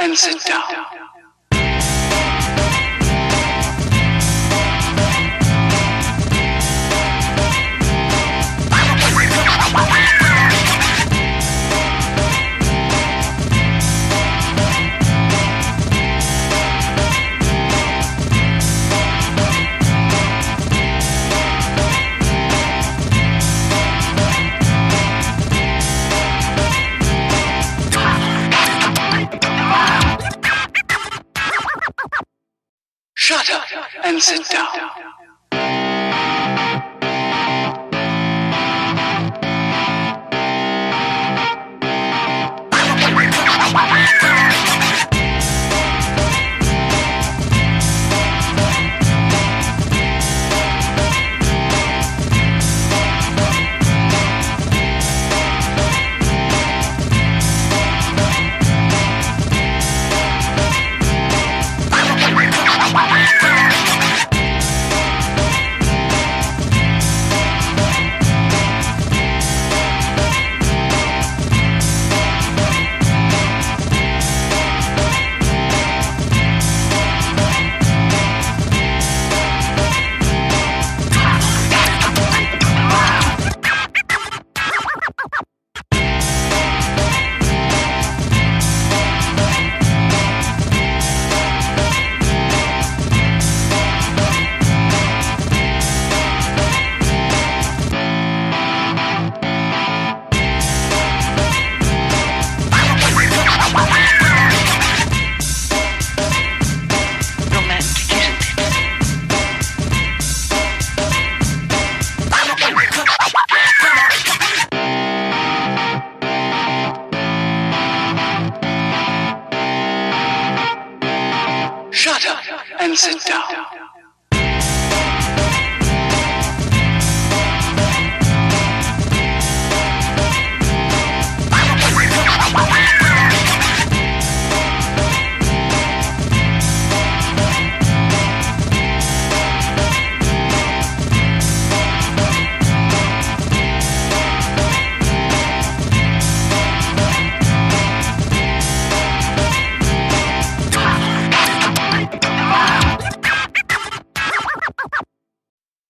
and sit down. Shut up and sit down. Shut up and sit down.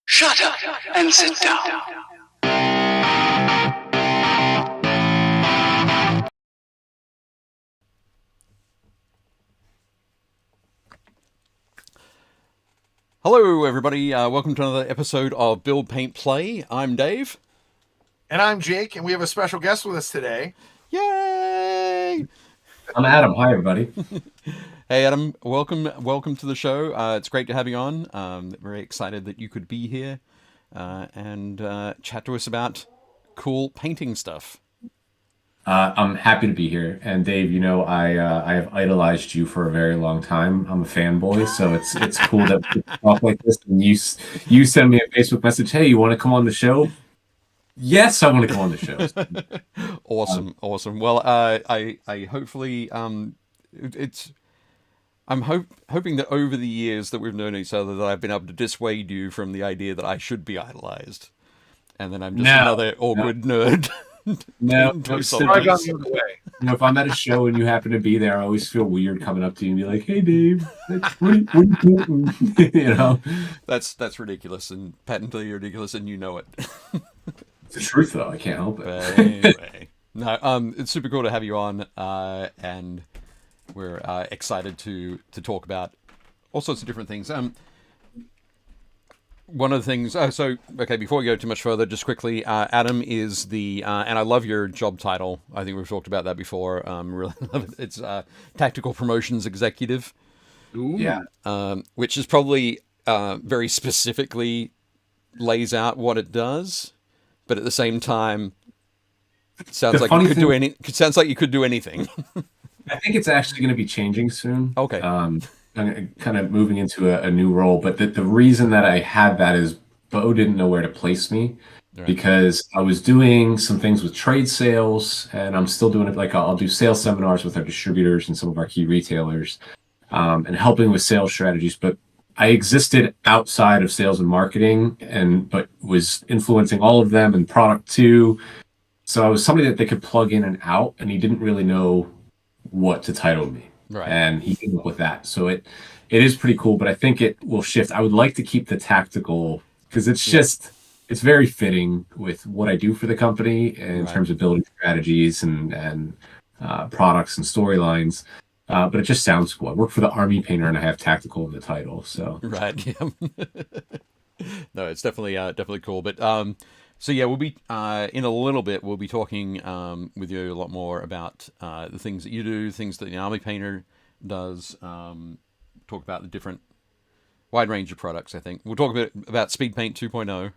Shut up and sit down. Hello, everybody. Welcome to another episode of Build, Paint, Play. I'm Dave. And I'm Jake, and we have a special guest with us today. Yay! I'm Adam. Hi, everybody. Hey, Adam. Welcome to the show. It's great to have you on. Very excited that you could be here and chat to us about cool painting stuff. I'm happy to be here. And Dave, you know, I have idolized you for a very long time. I'm a fanboy, so it's cool that we talk like this. And you send me a Facebook message, hey, you want to come on the show? Yes, I want to come on the show. Awesome. Well, I hopefully I'm hoping that over the years that we've known each other, that I've been able to dissuade you from the idea that I should be idolized, and then I'm just another awkward nerd. No, I got the other way. You know, if I'm at a show and you happen to be there, I always feel weird coming up to you and be like, "Hey, Dave, what are you doing?" You know, that's ridiculous and patently ridiculous, and you know it. It's the truth, though. I can't help it. But anyway, no, it's super cool to have you on, and we're excited to talk about all sorts of different things. One of the things, okay, before we go too much further, just quickly, Adam is the, and I love your job title. I think we've talked about that before. Really love it. It's Tactical Promotions Executive. Ooh. Yeah. Which is probably very specifically lays out what it does, but at the same time, sounds like you could do any. Sounds like you could do anything. I think it's actually going to be changing soon. Okay. Kind of moving into a new role, but the reason that I had that is Bo didn't know where to place me, right, because I was doing some things with trade sales, and I'm still doing it. Like I'll do sales seminars with our distributors and some of our key retailers, and helping with sales strategies. But I existed outside of sales and marketing, but was influencing all of them and product too. So I was somebody that they could plug in and out, and he didn't really know what to title me. Right. and he came up with that. So it is pretty cool, but I think it will shift. I would like to keep the tactical because it's very fitting with what I do for the company in terms of building strategies and products and storylines. But it just sounds cool. I work for the Army Painter and I have tactical in the title. So right, yeah. No, it's definitely cool. But so yeah, we'll be in a little bit. We'll be talking with you a lot more about the things that you do, things that the Army Painter does. Talk about the different wide range of products. I think we'll talk a bit about Speedpaint 2.0.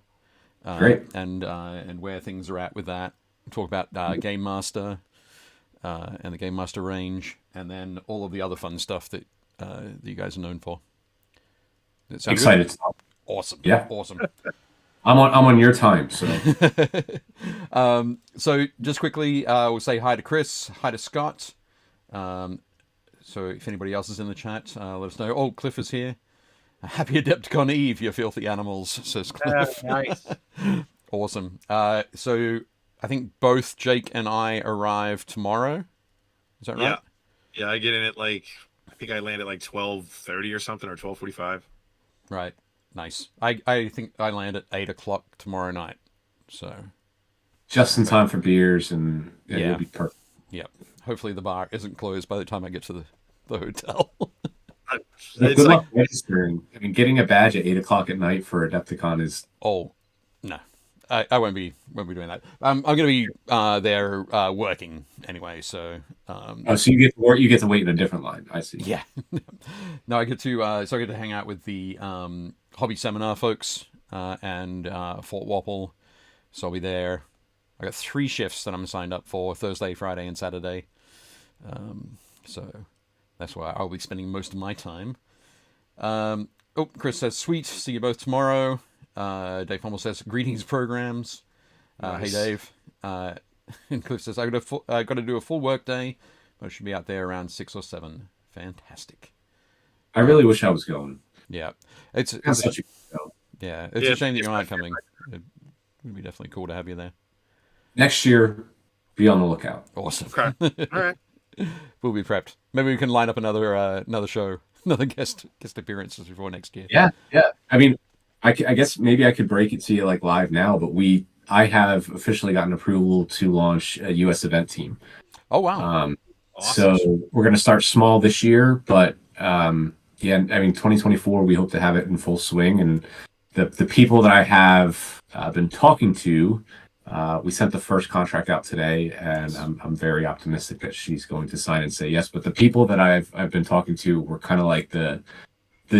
Great. And where things are at with that. We'll talk about Game Master and the Game Master range, and then all of the other fun stuff that you guys are known for. Excited. Good? Awesome. Yeah. Awesome. I'm on your time, so. So just quickly, we'll say hi to Chris, hi to Scott. So if anybody else is in the chat, let us know. Oh, Cliff is here. Happy Adepticon Eve, you filthy animals, says Cliff. Nice. Awesome. So I think both Jake and I arrive tomorrow. Is that right? Yeah, I get in at I think I land at 12:30 or something, or 12:45. Right. Nice. I think I land at 8 o'clock tomorrow night. So just in time for beers, and it'll be perfect. Yep. Hopefully the bar isn't closed by the time I get to the hotel. Good luck registering. I mean, getting a badge at 8 o'clock at night for Adepticon is. Oh, no. I won't be doing that. I'm going to be there working anyway. So. So you get to wait in a different line. I see. Yeah. No, I get to I get to hang out with the hobby seminar folks and Fort Wappel. So I'll be there. I got 3 shifts that I'm signed up for: Thursday, Friday, and Saturday. So that's where I'll be spending most of my time. Chris says, "Sweet, see you both tomorrow." Dave Hummel says, "Greetings, programs." Nice. Hey, Dave. And Cliff says, "I got to do a full work day, but I should be out there around 6 or 7. Fantastic." I really wish I was going. Yeah, it's a shame that you're not coming. It would be definitely cool to have you there. Next year, be on the lookout. Awesome. Okay. All right. We'll be prepped. Maybe we can line up another show, another guest appearances before next year. Yeah. I mean, I guess maybe I could break it to you live now, but I have officially gotten approval to launch a U.S. event team. Oh wow! Awesome. So we're going to start small this year, but I mean, 2024 we hope to have it in full swing. And the people that I have been talking to, we sent the first contract out today, and I'm very optimistic that she's going to sign and say yes. But the people that I've been talking to were kind of like the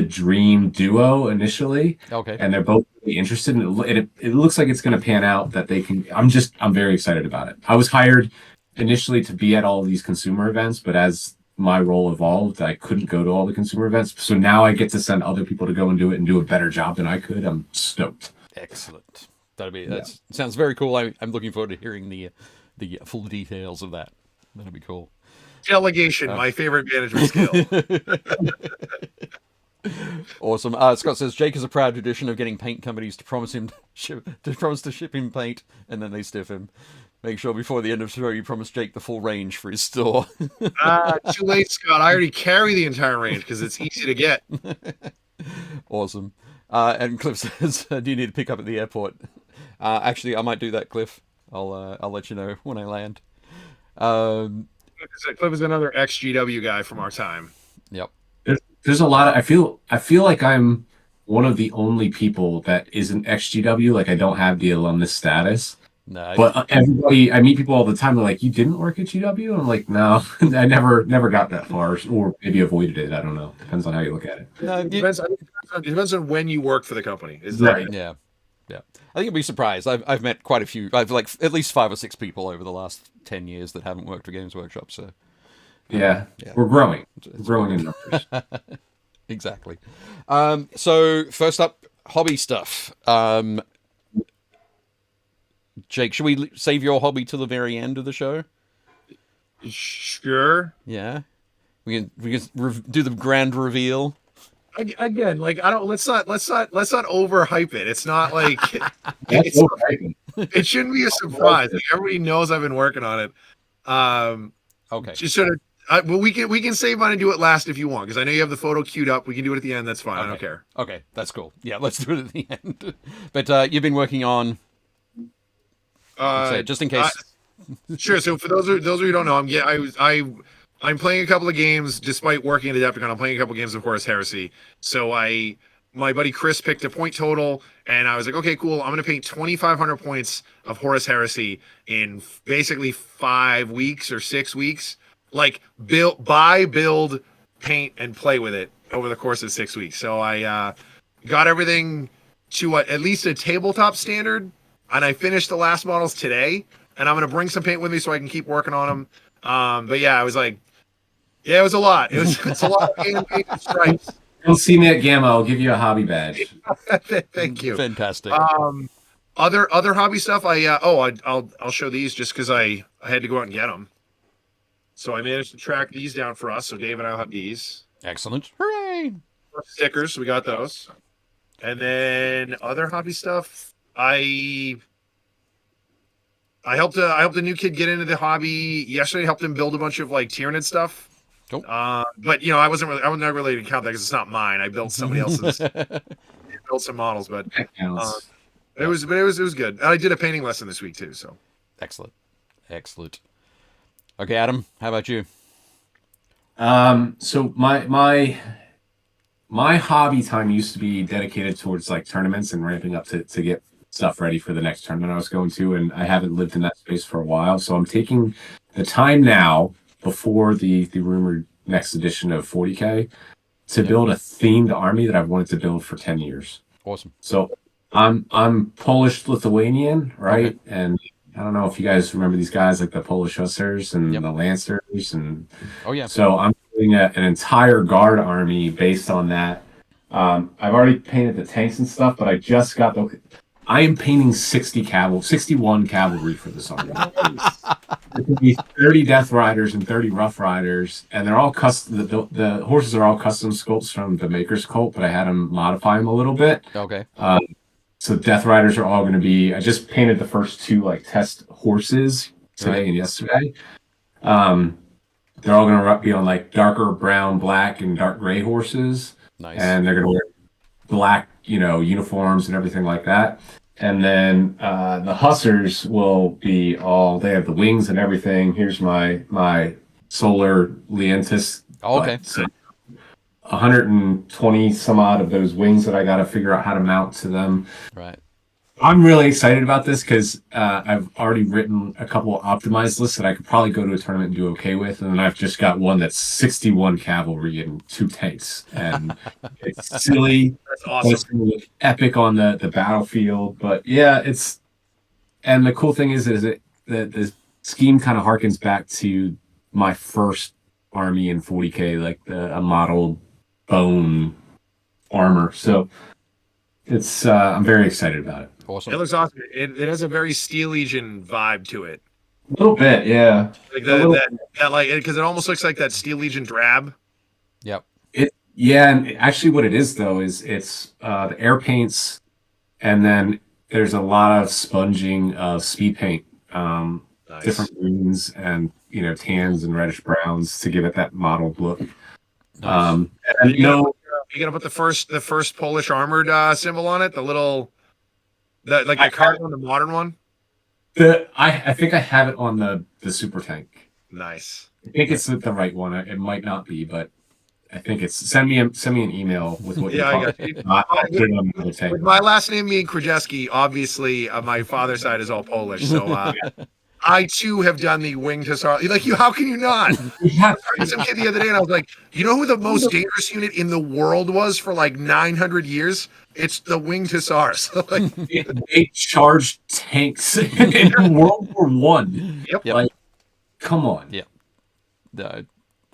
dream duo initially. Okay. And they're both really interested in it. It looks like it's going to pan out that they can. I'm very excited about it. I was hired initially to be at all of these consumer events, but as my role evolved, I couldn't go to all the consumer events. So now I get to send other people to go and do it and do a better job than I could. I'm stoked. Excellent. That sounds very cool. I'm looking forward to hearing the full details of that. That'll be cool. Delegation, my favorite management skill. Awesome. Scott says Jake is a proud tradition of getting paint companies to promise to ship him paint, and then they stiff him. Make sure before the end of the show you promise Jake the full range for his store. Too late, Scott. I already carry the entire range because it's easy to get. Awesome. And Cliff says, "Do you need to pick up at the airport?" Actually, I might do that, Cliff. I'll let you know when I land. Cliff is another ex-GW guy from our time. Yep. There's a lot of, I feel like I'm one of the only people that isn't ex-GW. Like I don't have the alumnus status. No. But everybody, I meet people all the time. They're like, "You didn't work at GW?" I'm like, "No, I never got that far, or maybe avoided it. I don't know. Depends on how you look at it." No, it depends on when you work for the company. Is right? Yeah. I think you'll be surprised. I've met quite a few. I've at least 5 or 6 people over the last 10 years that haven't worked for Games Workshop. So. Yeah, we're growing. We're growing in numbers. Exactly. So first up, hobby stuff. Jake, should we save your hobby till the very end of the show? Sure. Yeah. We can do the grand reveal. Again, I don't. Let's not overhype it. It's not like it shouldn't be a surprise. Like, everybody knows I've been working on it. Okay. Just sort of. Well, we can save mine and do it last if you want, because I know you have the photo queued up. We can do it at the end. That's fine. Okay. I don't care. Okay, that's cool. Yeah, let's do it at the end. But you've been working on. Just in case. Sure. So for those of you who don't know, I'm playing a couple of games despite working at Adepticon. I'm playing a couple of games of Horus Heresy. So my buddy Chris picked a point total, and I was like, okay, cool. I'm going to paint 2,500 points of Horus Heresy in basically 5 weeks or 6 weeks. Like build, paint, and play with it over the course of 6 weeks. So I got everything to at least a tabletop standard, and I finished the last models today. And I'm going to bring some paint with me so I can keep working on them. But yeah, I was like, yeah, it was a lot. It's a lot of paint and stripes. You'll see me at Gamma. I'll give you a hobby badge. Thank you. Fantastic. Other hobby stuff. I'll show these just because I had to go out and get them. So I managed to track these down for us. So Dave and I'll have these. Excellent. Hooray! Stickers. We got those. And then other hobby stuff. I helped a new kid get into the hobby yesterday. Helped him build a bunch of like Tyranid stuff. Cool. But I was not really to count that because it's not mine. I built somebody else's. Built some models, but it was good. And I did a painting lesson this week too. So excellent. Okay, Adam, how about you? So my hobby time used to be dedicated towards like tournaments and ramping up to get stuff ready for the next tournament I was going to, and I haven't lived in that space for a while. So I'm taking the time now before the rumored next edition of 40K to build a themed army that I've wanted to build for 10 years. Awesome. So I'm Polish Lithuanian, right? Okay. And I don't know if you guys remember these guys like the Polish Hussars and the Lancers, and so I'm doing an entire guard army based on that. I've already painted the tanks and stuff, but I am painting 61 cavalry for this army. There could be 30 Death Riders and 30 Rough Riders, and they're all custom. The horses are all custom sculpts from the Maker's Cult, but I had them modify them a little bit. Okay. So Death Riders are all going to be. I just painted the first two like test horses today and yesterday. They're all going to be on like darker brown, black, and dark gray horses. Nice. And they're going to wear black, uniforms and everything like that. And then the Hussars will be they have the wings and everything. Here's my Solar Leontis. Oh, okay. So 120 some odd of those wings that I got to figure out how to mount to them. Right. I'm really excited about this because I've already written a couple optimized lists that I could probably go to a tournament and do okay with, and then I've just got one that's 61 cavalry and 2 tanks, and it's silly. That's awesome. It's gonna look epic on the battlefield, but yeah, and the cool thing is the scheme kind of harkens back to my first army in 40K, like a modeled bone armor. So it's I'm very excited about it. Awesome. It looks awesome. It has a very Steel Legion vibe to it. A little bit, yeah. Like that like because it almost looks like that Steel Legion drab. Yep. And actually what it is though is it's the air paints, and then there's a lot of sponging of speed paint, Nice. different greens and tans and reddish browns to give it that mottled look. Nice. And you gonna put the first Polish armored symbol on it, the card on the modern one. I think I have it on the super tank. Nice. I think it's the right one. It might not be, but I think it's. Send me an email with what Yeah, I got you. it. I'll put it on the tank. With my last name being Krajewski, obviously my father's side is all Polish, so I too have done the winged hussar. Like how can you not? Yeah. I heard some kid the other day, and I was like, you know who the most dangerous unit in the world was for like 900 years? It's the winged hussars. Like, They charged tanks in World War One. Yep. Like, come on. Yeah.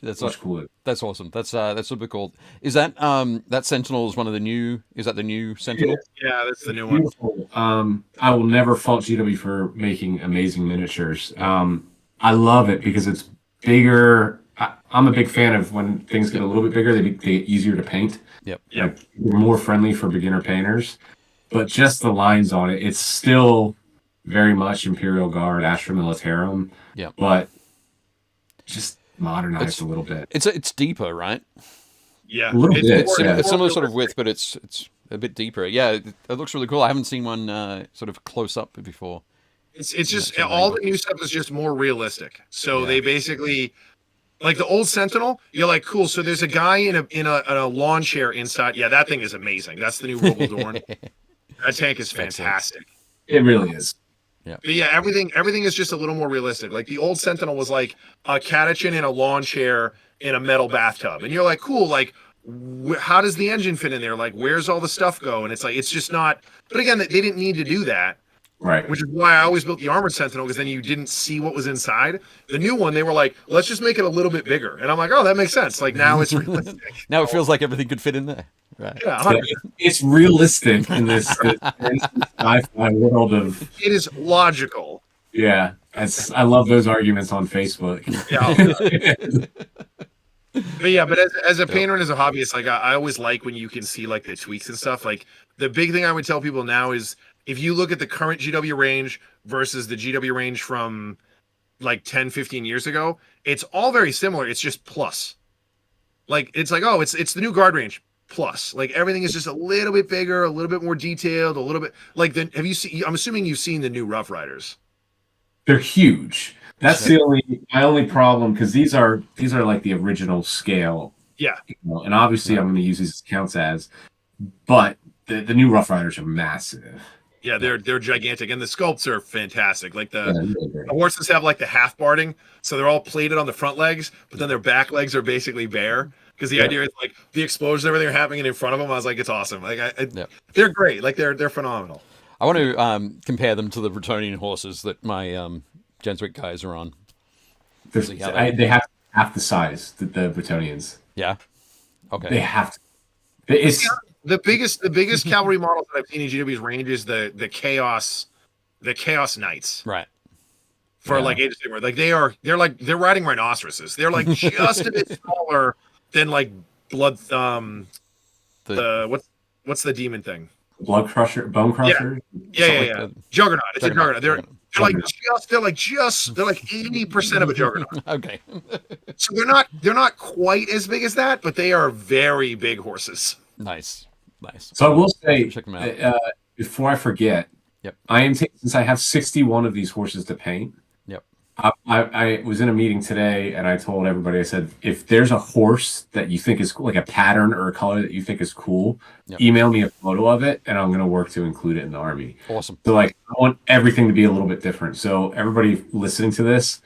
That's Much cooler. That's awesome. That's super cool. Is that that Sentinel is one of the new? Is that the new Sentinel? yeah, that's the new one. Beautiful. I will never fault GW for making amazing miniatures. I love it because it's bigger. I'm a big fan of when things get a little bit bigger, they get easier to paint. Yep. Yep. They're more friendly for beginner painters. But just the lines on it, it's still very much Imperial Guard, Astra Militarum. Yeah. But just modernized a little bit. It's deeper, right? Yeah, A little bit. It's Yeah. a similar sort of width, but it's a bit deeper. Yeah, it looks really cool. I haven't seen one sort of close up before. It's just all the new stuff is just more realistic. So they basically, like the old Sentinel, you're like, cool. So there's a guy in a lawn chair inside. Yeah, that thing is amazing. That's the new Roboldorn. That tank is fantastic. It really is. But yeah, everything is just a little more realistic. Like the old Sentinel was like a catechin in a lawn chair in a metal bathtub, and you're like, cool. Like, how does the engine fit in there? Like, where's all the stuff go? And it's like, it's just not. But again, they didn't need to do that. Right. Which is why I always built the Armored Sentinel, because then you didn't see what was inside. The new one, they were like, let's just make it a little bit bigger. And I'm like, oh, that makes sense. Like, now it's realistic. Now it feels like everything could fit in there. Right. Yeah, It's realistic in this sci-fi world of. it is logical. Yeah, I love those arguments on Facebook. Yeah. But yeah, but as a painter and as a hobbyist, like I always like when you can see like the tweaks and stuff. Like the big thing I would tell people now is if you look at the current GW range versus the GW range from like 10, 15 years ago, it's all very similar. It's just plus. Like it's like, oh, it's the new guard range plus. Like everything is just a little bit bigger, a little bit more detailed, a little bit like have you seen, I'm assuming you've seen the new Rough Riders. They're huge. That's my only problem, because these are like the original scale. Yeah. You know, and obviously I'm going to use these as counts as, but the new Rough Riders are massive. Yeah, they're gigantic, and the sculpts are fantastic. Like the Really horses have like the half barding, so they're all plated on the front legs, but then their back legs are basically bare. Because the idea is like the explosions, everything are happening in front of them. I was like, it's awesome. Like they're great. Like they're phenomenal. I want to compare them to the Bretonian horses that my Genswick guys are on. they have half the size that the Bretonians. Yeah. Okay. They have to. It's The biggest cavalry models that I've seen in GW's range is the Chaos Knights. Right. For like Age of Sigmar. Like they're riding rhinoceroses. They're like just a bit smaller than like Blood what's the demon thing? Blood Crusher, Bone Crusher. Yeah. Juggernaut. It's a Juggernaut. They're like 80% of a Juggernaut. Okay. So they're not quite as big as that, but they are very big horses. Nice. So I will say, Check them out. before I forget, Yep. since I have 61 of these horses to paint. Yep. I was in a meeting today, and I told everybody, I said, if there's a horse that you think is cool, like a pattern or a color that you think is cool, email me a photo of it, and I'm going to work to include it in the army. Awesome. So, like, I want everything to be a little bit different. So everybody listening to this,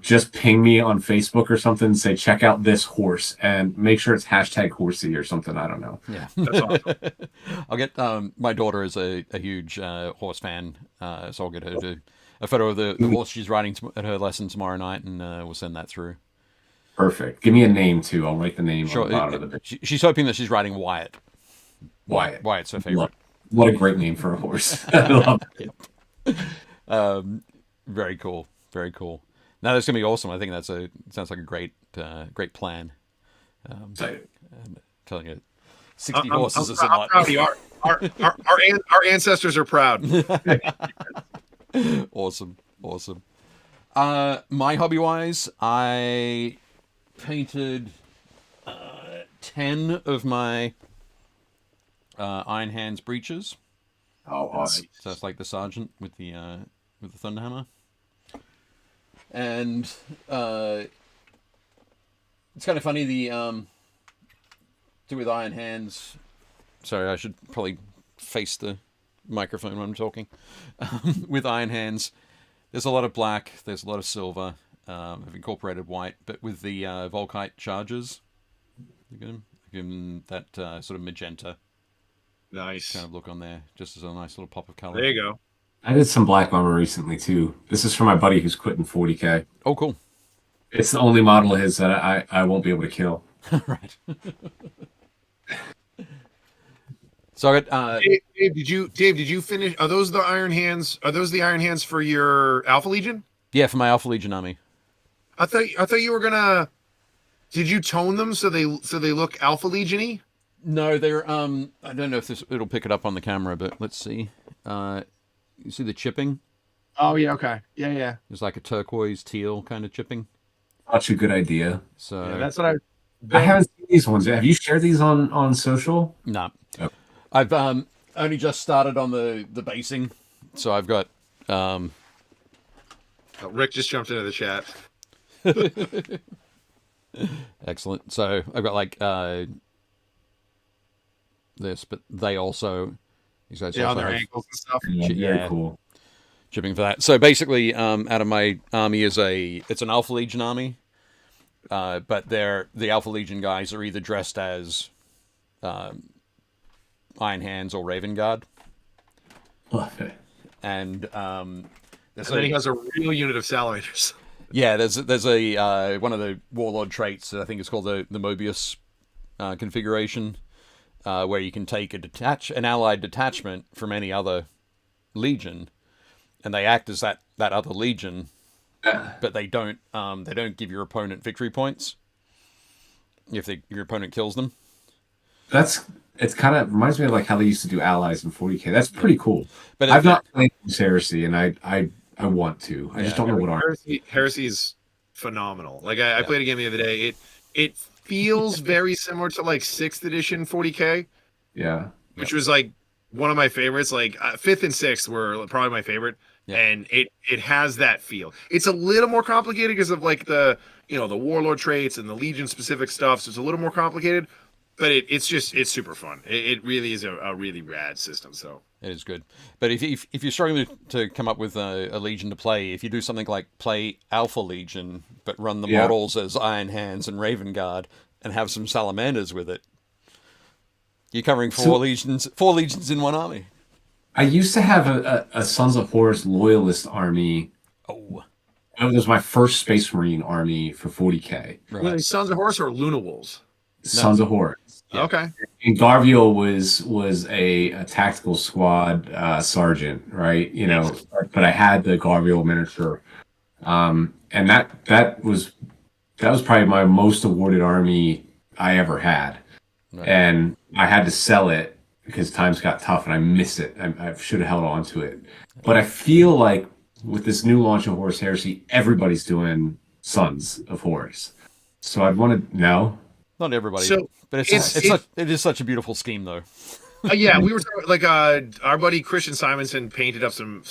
just ping me on Facebook or something, say, check out this horse, and make sure it's #horsey or something. I don't know. Yeah. That's awesome. I'll get my daughter is a huge horse fan, so I'll get her to a photo of the horse she's riding at her lesson tomorrow night, and we'll send that through. Perfect. Give me a name too. I'll write the name Sure. on the bottom of the picture. She's hoping that she's riding Wyatt. Wyatt. Wyatt's her favorite. What a great name for a horse. I love it. Very cool. Very cool. No, that's gonna be awesome. I think sounds like a great plan. Excited. I'm telling you, 60 horses is a I'm lot. proud of you. Our ancestors are proud. Awesome. My hobby-wise, I painted 10 of my Iron Hands breeches. Oh, awesome. So that's like the sergeant with the Thunderhammer. And it's kind of funny, do with Iron Hands. Sorry, I should probably face the microphone when I'm talking. With Iron Hands, there's a lot of black, there's a lot of silver. I've incorporated white, but with the Volkite charges, give them that sort of magenta Nice. kind of look on there, just as a nice little pop of color. There you go. I did some black armor recently too. This is for my buddy who's quitting 40K. Oh, cool. It's the only model of his that I won't be able to kill. Right. So I got Dave, did you finish? Are those the Iron Hands? Are those the Iron Hands for your Alpha Legion? yeah, for my Alpha Legion army. I thought you were gonna. Did you tone them so they look Alpha Legion-y? No, they're I don't know if it'll pick it up on the camera, but let's see. You see the chipping? Oh yeah, okay, yeah. There's like a turquoise teal kind of chipping. such a good idea. So Yeah, that's what I haven't seen these ones. Have you shared these on social? no, Oh. I've only just started on the basing, so I've got Rick just jumped into the chat. excellent. So I've got like this, but they also these guys On also their have ankles and stuff. Very Yeah. cool. chipping for that. So basically, out of my army it's an Alpha Legion army, but the Alpha Legion guys are either dressed as Iron Hands or Raven Guard, Okay. and And then he has a real unit of salamanders. yeah, there's a one of the warlord traits. I think it's called the Mobius configuration, where you can take an allied detachment from any other legion, and they act as that other legion, but they don't give your opponent victory points if your opponent kills them. It's kind of reminds me of like how they used to do allies in 40K. That's pretty cool. But I've not played Heresy, and I want to. I just don't know what Heresy is phenomenal. Like I played a game the other day. It feels very similar to like 6th edition 40K. Yeah. Which was like one of my favorites. Like 5th and 6th were probably my favorite. Yeah. And it has that feel. It's a little more complicated because of like the warlord traits and the legion specific stuff. So it's a little more complicated, but it's super fun. It really is a really rad system. So it is good. But if you're struggling to come up with a legion to play, if you do something like play Alpha Legion, but run the models as Iron Hands and Raven Guard, and have some salamanders with it, you're covering four legions in one army. I used to have a Sons of Horus loyalist army. Oh, It was my first Space Marine army for 40K. right. Were they Sons of Horus or Luna Wolves? Sons of Horus. Yeah. Okay. And Garviel was a tactical squad sergeant, right? But I had the Garviel miniature, and that was probably my most awarded army I ever had, Right. and I had to sell it because times got tough and I miss it. I should have held on to it, but I feel like with this new launch of Horus Heresy, everybody's doing Sons of Horus, so I'd want to know. Not everybody, So, but it is such a beautiful scheme, though. Yeah, we were talking, like our buddy Christian Simonson painted up some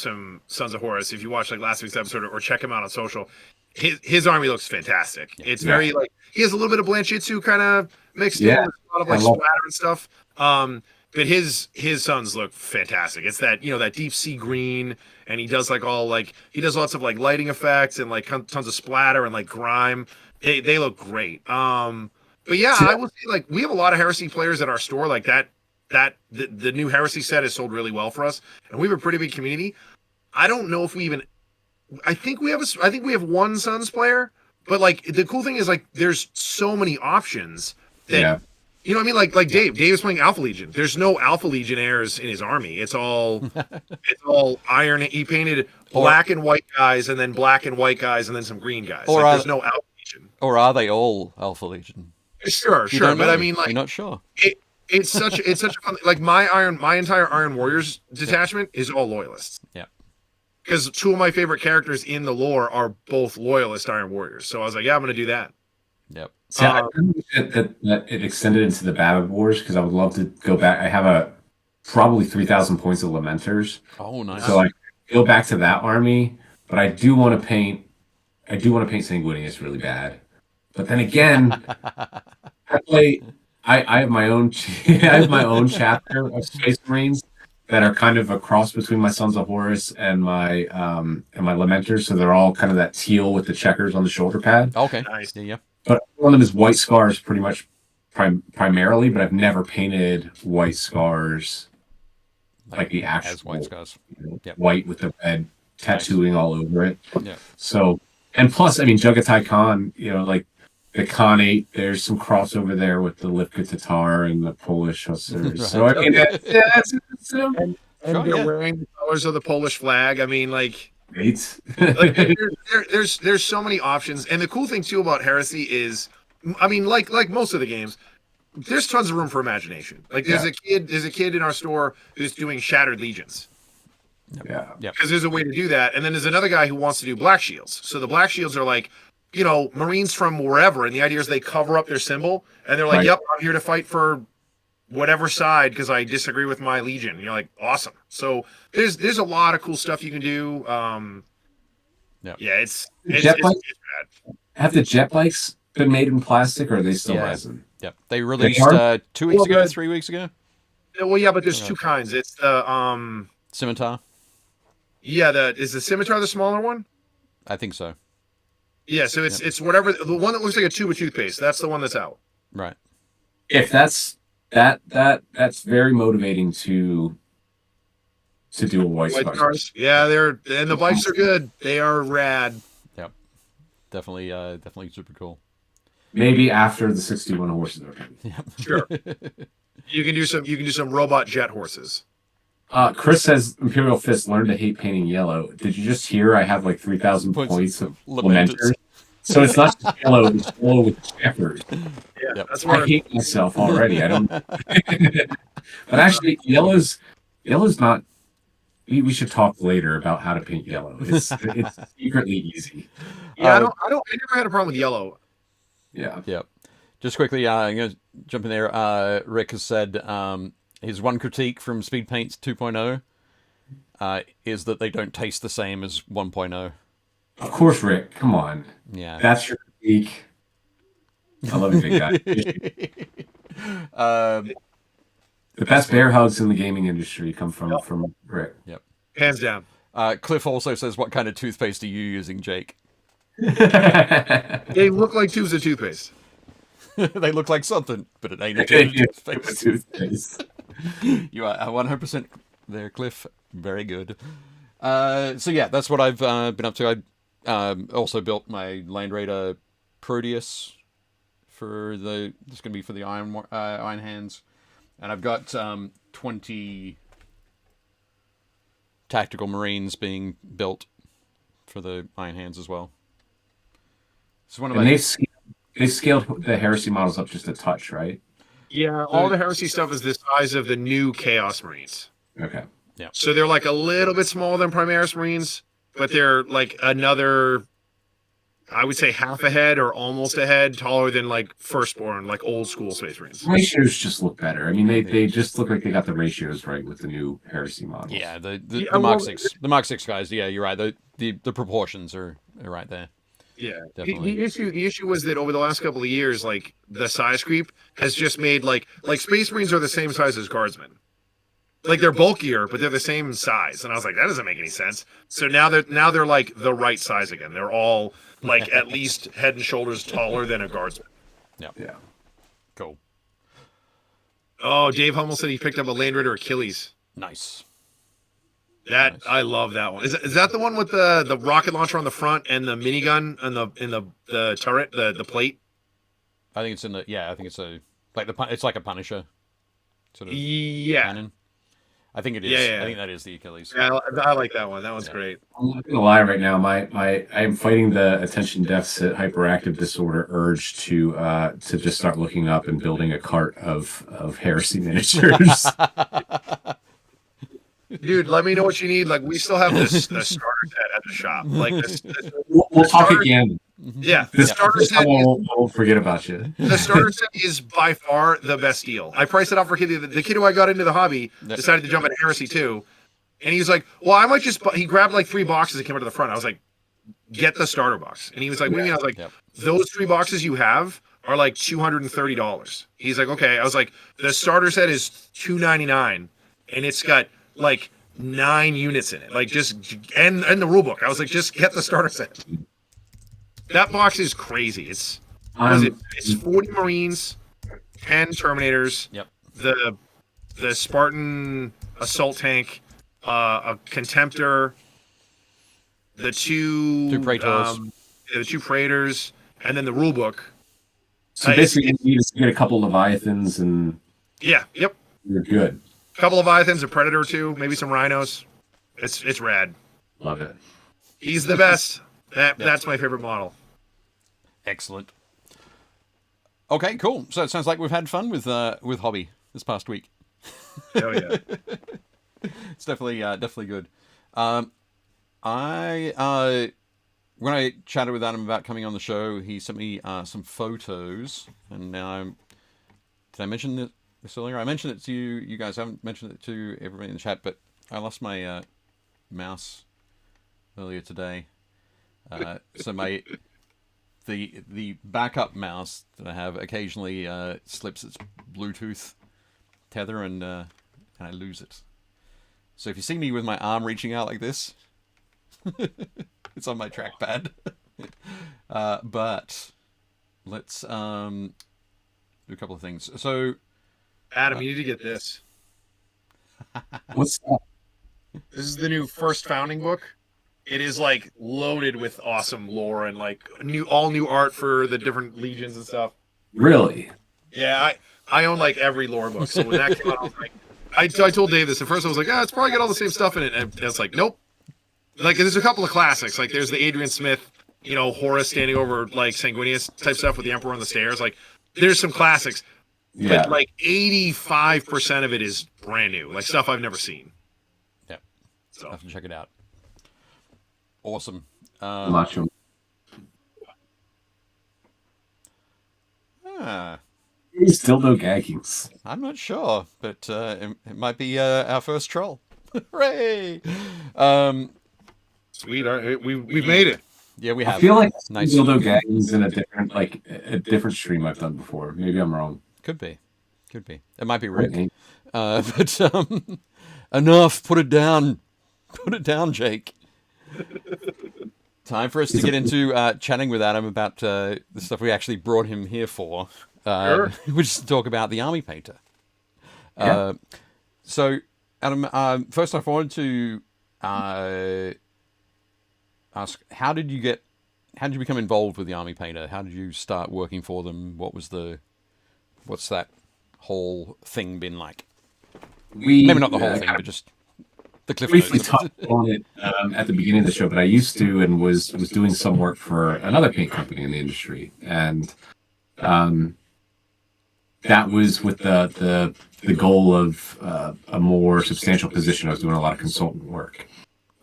Sons of Horus. If you watch like last week's episode or check him out on social, his army looks fantastic. It's very like he has a little bit of Blanchitsu kind of mixed in with a lot of like splatter and stuff. But his sons look fantastic. It's that that deep sea green, and he does lots of like lighting effects and like tons of splatter and like grime. They look great. But yeah, I would say like we have a lot of Heresy players at our store. Like the new Heresy set has sold really well for us, and we have a pretty big community. I don't know if we even. I think we have one Sons player, but like the cool thing is like there's so many options that you know what I mean. Like Dave is playing Alpha Legion. There's no Alpha Legionnaires in his army. It's all iron. He painted black and white guys, and then black and white guys, and then some green guys. Or there's no Alpha Legion. Or are they all Alpha Legion? Sure, but I mean, like, you're not sure. It's such a fun, like my entire Iron Warriors detachment is all loyalists. Yeah. Because two of my favorite characters in the lore are both loyalist Iron Warriors. So I was like, yeah, I'm going to do that. Yep. See, I really wish that it extended into the Babbitt Wars because I would love to go back. I have probably 3,000 points of Lamenters. Oh, nice. So I go back to that army, but I do want to paint Sanguinius really bad. But then again, I have my own chapter of Space Marines that are kind of a cross between my Sons of Horus and my Lamenters, so they're all kind of that teal with the checkers on the shoulder pad. Okay. Nice. Yeah. But one of them is white scars, pretty much primarily. But I've never painted white scars like the actual as white scars. Yep. White with the red tattooing all over it. Yeah. So, and plus, I mean, Jagatai Khan, like the Khanate, there's some crossover there with the Lipka Tatar and the Polish hussars. Right. So I mean, that's And they're wearing the colors of the Polish flag. I mean, like, great. like there's so many options. And the cool thing too about Heresy is, I mean, like most of the games, there's tons of room for imagination. Like there's a kid in our store who's doing Shattered Legions. Yeah. Yep. Because there's a way to do that. And then there's another guy who wants to do Black Shields. So the Black Shields are like Marines from wherever, and the idea is they cover up their symbol, and they're like, Right. "Yep, I'm here to fight for whatever side because I disagree with my legion." And you're like, awesome. So there's a lot of cool stuff you can do. Yeah, it's Jet bike? bad. Have the jet bikes been made in plastic, or are they still Yeah. resin? Yep. They released are? 2 weeks Well, ago, the- 3 weeks ago. Well, yeah, but there's two kinds. It's the Scimitar. is the scimitar the smaller one? I think so. Yeah, so it's whatever, the one that looks like a tube of toothpaste. That's the one that's out. Right. If that's very motivating to do a white White star. cars. Yeah, and the bikes are good. They are rad. Yep. Definitely super cool. Maybe after the 61 horses are coming. Sure. You can do some robot jet horses. Chris says Imperial Fist learned to hate painting yellow. Did you just hear I have like 3,000 points of lamenters? So it's not just yellow, it's yellow with checkers. Yeah, Yep. that's I where hate myself already. I don't. But actually, yellow's not. We should talk later about how to paint yellow. It's secretly easy. yeah, I never had a problem with yellow. Yeah. Yep. Just quickly, I'm going to jump in there. Rick has said his one critique from Speedpaint 2.0 is that they don't taste the same as 1.0. Of course, Rick. Come on. Yeah. That's your critique. I love you, big guy. The best bear hugs in the gaming industry come from Rick. Yep. Hands down. Cliff also says, "What kind of toothpaste are you using, Jake?" They look like tubes of toothpaste. They look like something, but it ain't a toothpaste. Toothpaste. You are 100% there, Cliff. Very good. So yeah, that's what I've been up to. I also built my Land Raider Proteus it's going to be for the Iron Hands, and I've got 20 tactical Marines being built for the Iron Hands as well. So one of They scaled the Heresy models up just a touch, right? Yeah, all the heresy stuff is the size of the new Chaos Marines. Okay. So they're like a little bit smaller than Primaris Marines, but they're like another, I would say, half a head or almost a head taller than like Firstborn, like old school Space Marines. Ratios just look better. I mean, they just look like they got the ratios right with the new Heresy models. Yeah, the Mark 6 guys. Yeah, you're right. The proportions are right there. Yeah, Definitely. the issue was that over the last couple of years, like the size creep has just made like Space Marines are the same size as Guardsmen. Like they're bulkier, but they're the same size, and I was like, that doesn't make any sense. So now they're like the right size again. They're all like at least head and shoulders taller than a Guardsman. Yeah. Cool. Oh, Dave Hummel said he picked up a Land Raider Achilles. Nice. Nice. I love that one. Is that the one with the rocket launcher on the front and the minigun and the turret, the plate? I think it's in the. Yeah, I think it's it's like a Punisher. Sort of. Yeah. Cannon. I think it is. Yeah. I think that is the Achilles. Yeah, I like that one. That one's great. I'm not gonna lie right now. I'm fighting the attention deficit hyperactive disorder urge to just start looking up and building a cart of Heresy miniatures. Dude, let me know what you need. Like, we still have the starter set at the shop. Like, We'll talk again. Yeah, the starter set. We'll forget about you. The starter set is by far the best deal. I priced it out for a kid. The kid who I got into the hobby decided to jump into Heresy too, and he was like, "Well, I might just." He grabbed like 3 boxes and came up to the front. I was like, "Get the starter box," and he was like, "What do you mean?" I was like, "Those 3 boxes you have are like $230." He's like, "Okay." I was like, "The starter set is $299, and it's got like 9 units in it. Like and the rule book." I was like, "Just get the starter set." That box is crazy. It's 40 Marines, 10 Terminators, the Spartan assault tank, a Contemptor, the 2 Praetors, the 2 Praetors, and then the rule book. So basically, you just get a couple Leviathans and you're good. A couple Leviathans, a Predator or 2, maybe some Rhinos. It's rad. Love it. He's the best. That's my favorite model. Excellent. Okay, cool. So it sounds like we've had fun with Hobby this past week. Hell yeah. It's definitely good. I when I chatted with Adam about coming on the show, he sent me some photos, and now did I mention this earlier? I mentioned it to you. You guys haven't mentioned it to everybody in the chat, but I lost my mouse earlier today. So the backup mouse that I have occasionally slips its Bluetooth tether and I lose it. So if you see me with my arm reaching out like this, it's on my trackpad. But let's do a couple of things. So, Adam, you need to get this. What's that? This is the new First Founding book. It is like loaded with awesome lore and like all new art for the different legions and stuff. Really? Yeah, I own like every lore book. So when that came out, I was like, I told Dave this at first. I was like, it's probably got all the same stuff in it, and it's like, nope. Like there's a couple of classics. Like there's the Adrian Smith, Horus standing over like Sanguinius type stuff with the Emperor on the stairs. Like there's some classics, Yeah. but like 85% of it is brand new, like stuff I've never seen. yeah, So I have to check it out. Awesome. Macho. Dildo gaggings. I'm not sure, but it might be our first troll. Hooray! sweet, we've made it. Yeah, we have. I feel like Nice. dildo gaggings in a different stream I've done before. Maybe I'm wrong. Could be. It might be Rick. Okay. But enough. Put it down. Put it down, Jake. Time for us to get into chatting with Adam about the stuff we actually brought him here for, Sure. which is to talk about the Army Painter. Yeah. So, Adam, first off, I wanted to ask, how did you become involved with the Army Painter? How did you start working for them? What's that whole thing been like? Maybe not the whole thing, but just the cliff briefly notes. touched on it at the beginning of the show, but I used to and was doing some work for another paint company in the industry, and that was with the goal of a more substantial position. I was doing a lot of consultant work,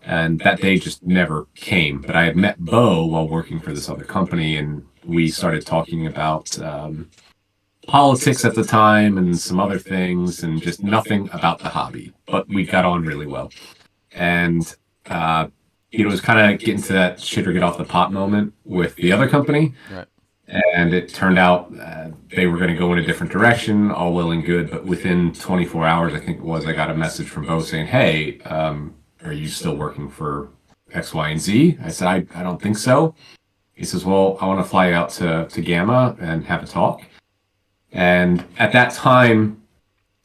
and that day just never came. But I had met Bo while working for this other company, and we started talking about politics at the time and some other things, and just nothing about the hobby, but we got on really well. And it was kind of getting to that shit or get off the pot moment with the other company. Right. And it turned out they were going to go in a different direction, all well and good. But within 24 hours, I think it was, I got a message from Bo saying, hey, are you still working for X, Y, and Z? I said, I don't think so. He says, well, I want to fly out to Gamma and have a talk. And at that time,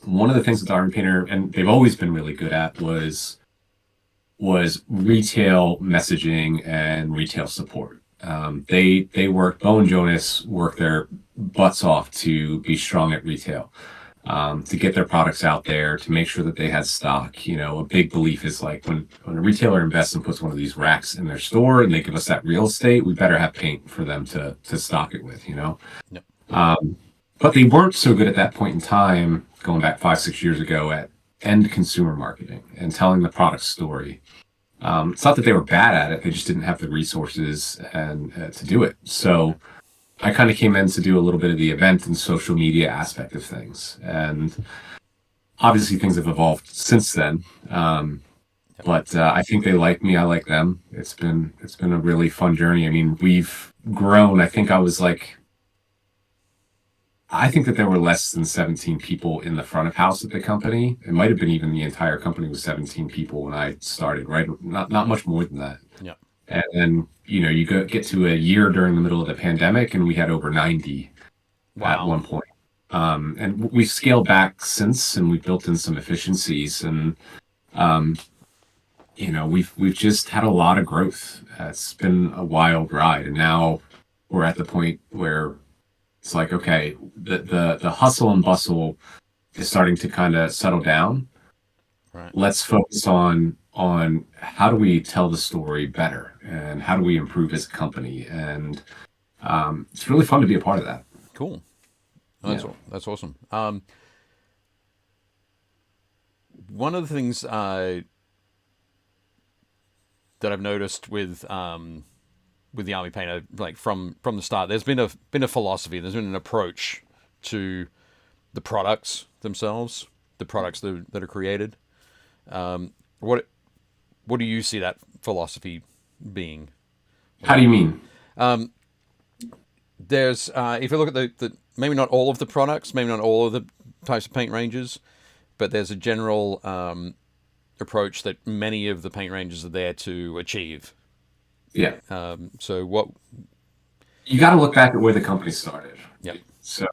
one of the things that the Army Painter, and they've always been really good at, was retail messaging and retail support. They work, Bo and Jonas work their butts off to be strong at retail, to get their products out there, to make sure that they had stock. A big belief is like when a retailer invests and puts one of these racks in their store and they give us that real estate, we better have paint for them to stock it with, Yep. But they weren't so good at that point in time, going back 5-6 years ago, at end consumer marketing and telling the product story. It's not that they were bad at it; they just didn't have the resources and to do it. So I kind of came in to do a little bit of the event and social media aspect of things, and obviously things have evolved since then. But I think they like me; I like them. It's been a really fun journey. I mean, we've grown. I think that there were less than 17 people in the front of house at the company. It might have been even the entire company was 17 people when I started, right? Not much more than that. Yeah. And then, you get to a year during the middle of the pandemic and we had over 90 at one point. And we've scaled back since, and we've built in some efficiencies, and, we've just had a lot of growth. It's been a wild ride. And now we're at the point where it's like, okay, the hustle and bustle is starting to kind of settle down. Right. Let's focus on how do we tell the story better and how do we improve as a company. And it's really fun to be a part of that. Cool. That's awesome. One of the things that I've noticed with with the Army Painter, like from the start. There's been a philosophy. There's been an approach to the products themselves, the products that are created. What do you see that philosophy being? How do you mean? There's if you look at the maybe not all of the products, maybe not all of the types of paint ranges, but there's a general approach that many of the paint ranges are there to achieve. Yeah. So what you got to look back at where the company started. Yep. So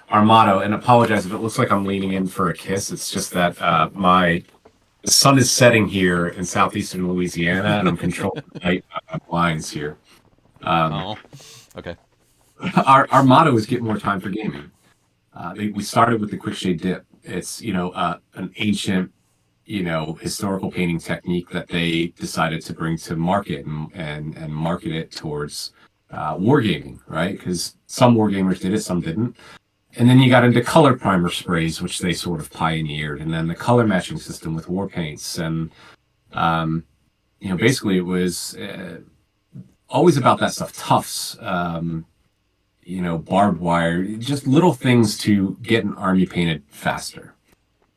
our motto, and apologize if it looks like I'm leaning in for a kiss. It's just that the sun is setting here in southeastern Louisiana, and I'm controlling the night blinds here. Okay. Our motto is get more time for gaming. We started with the quick shade dip. It's an ancient historical painting technique that they decided to bring to market and market it towards wargaming, right? Because some wargamers did it, some didn't. And then you got into color primer sprays, which they sort of pioneered, and then the color matching system with war paints. And basically it was always about that stuff. Tufts, barbed wire, just little things to get an army painted faster.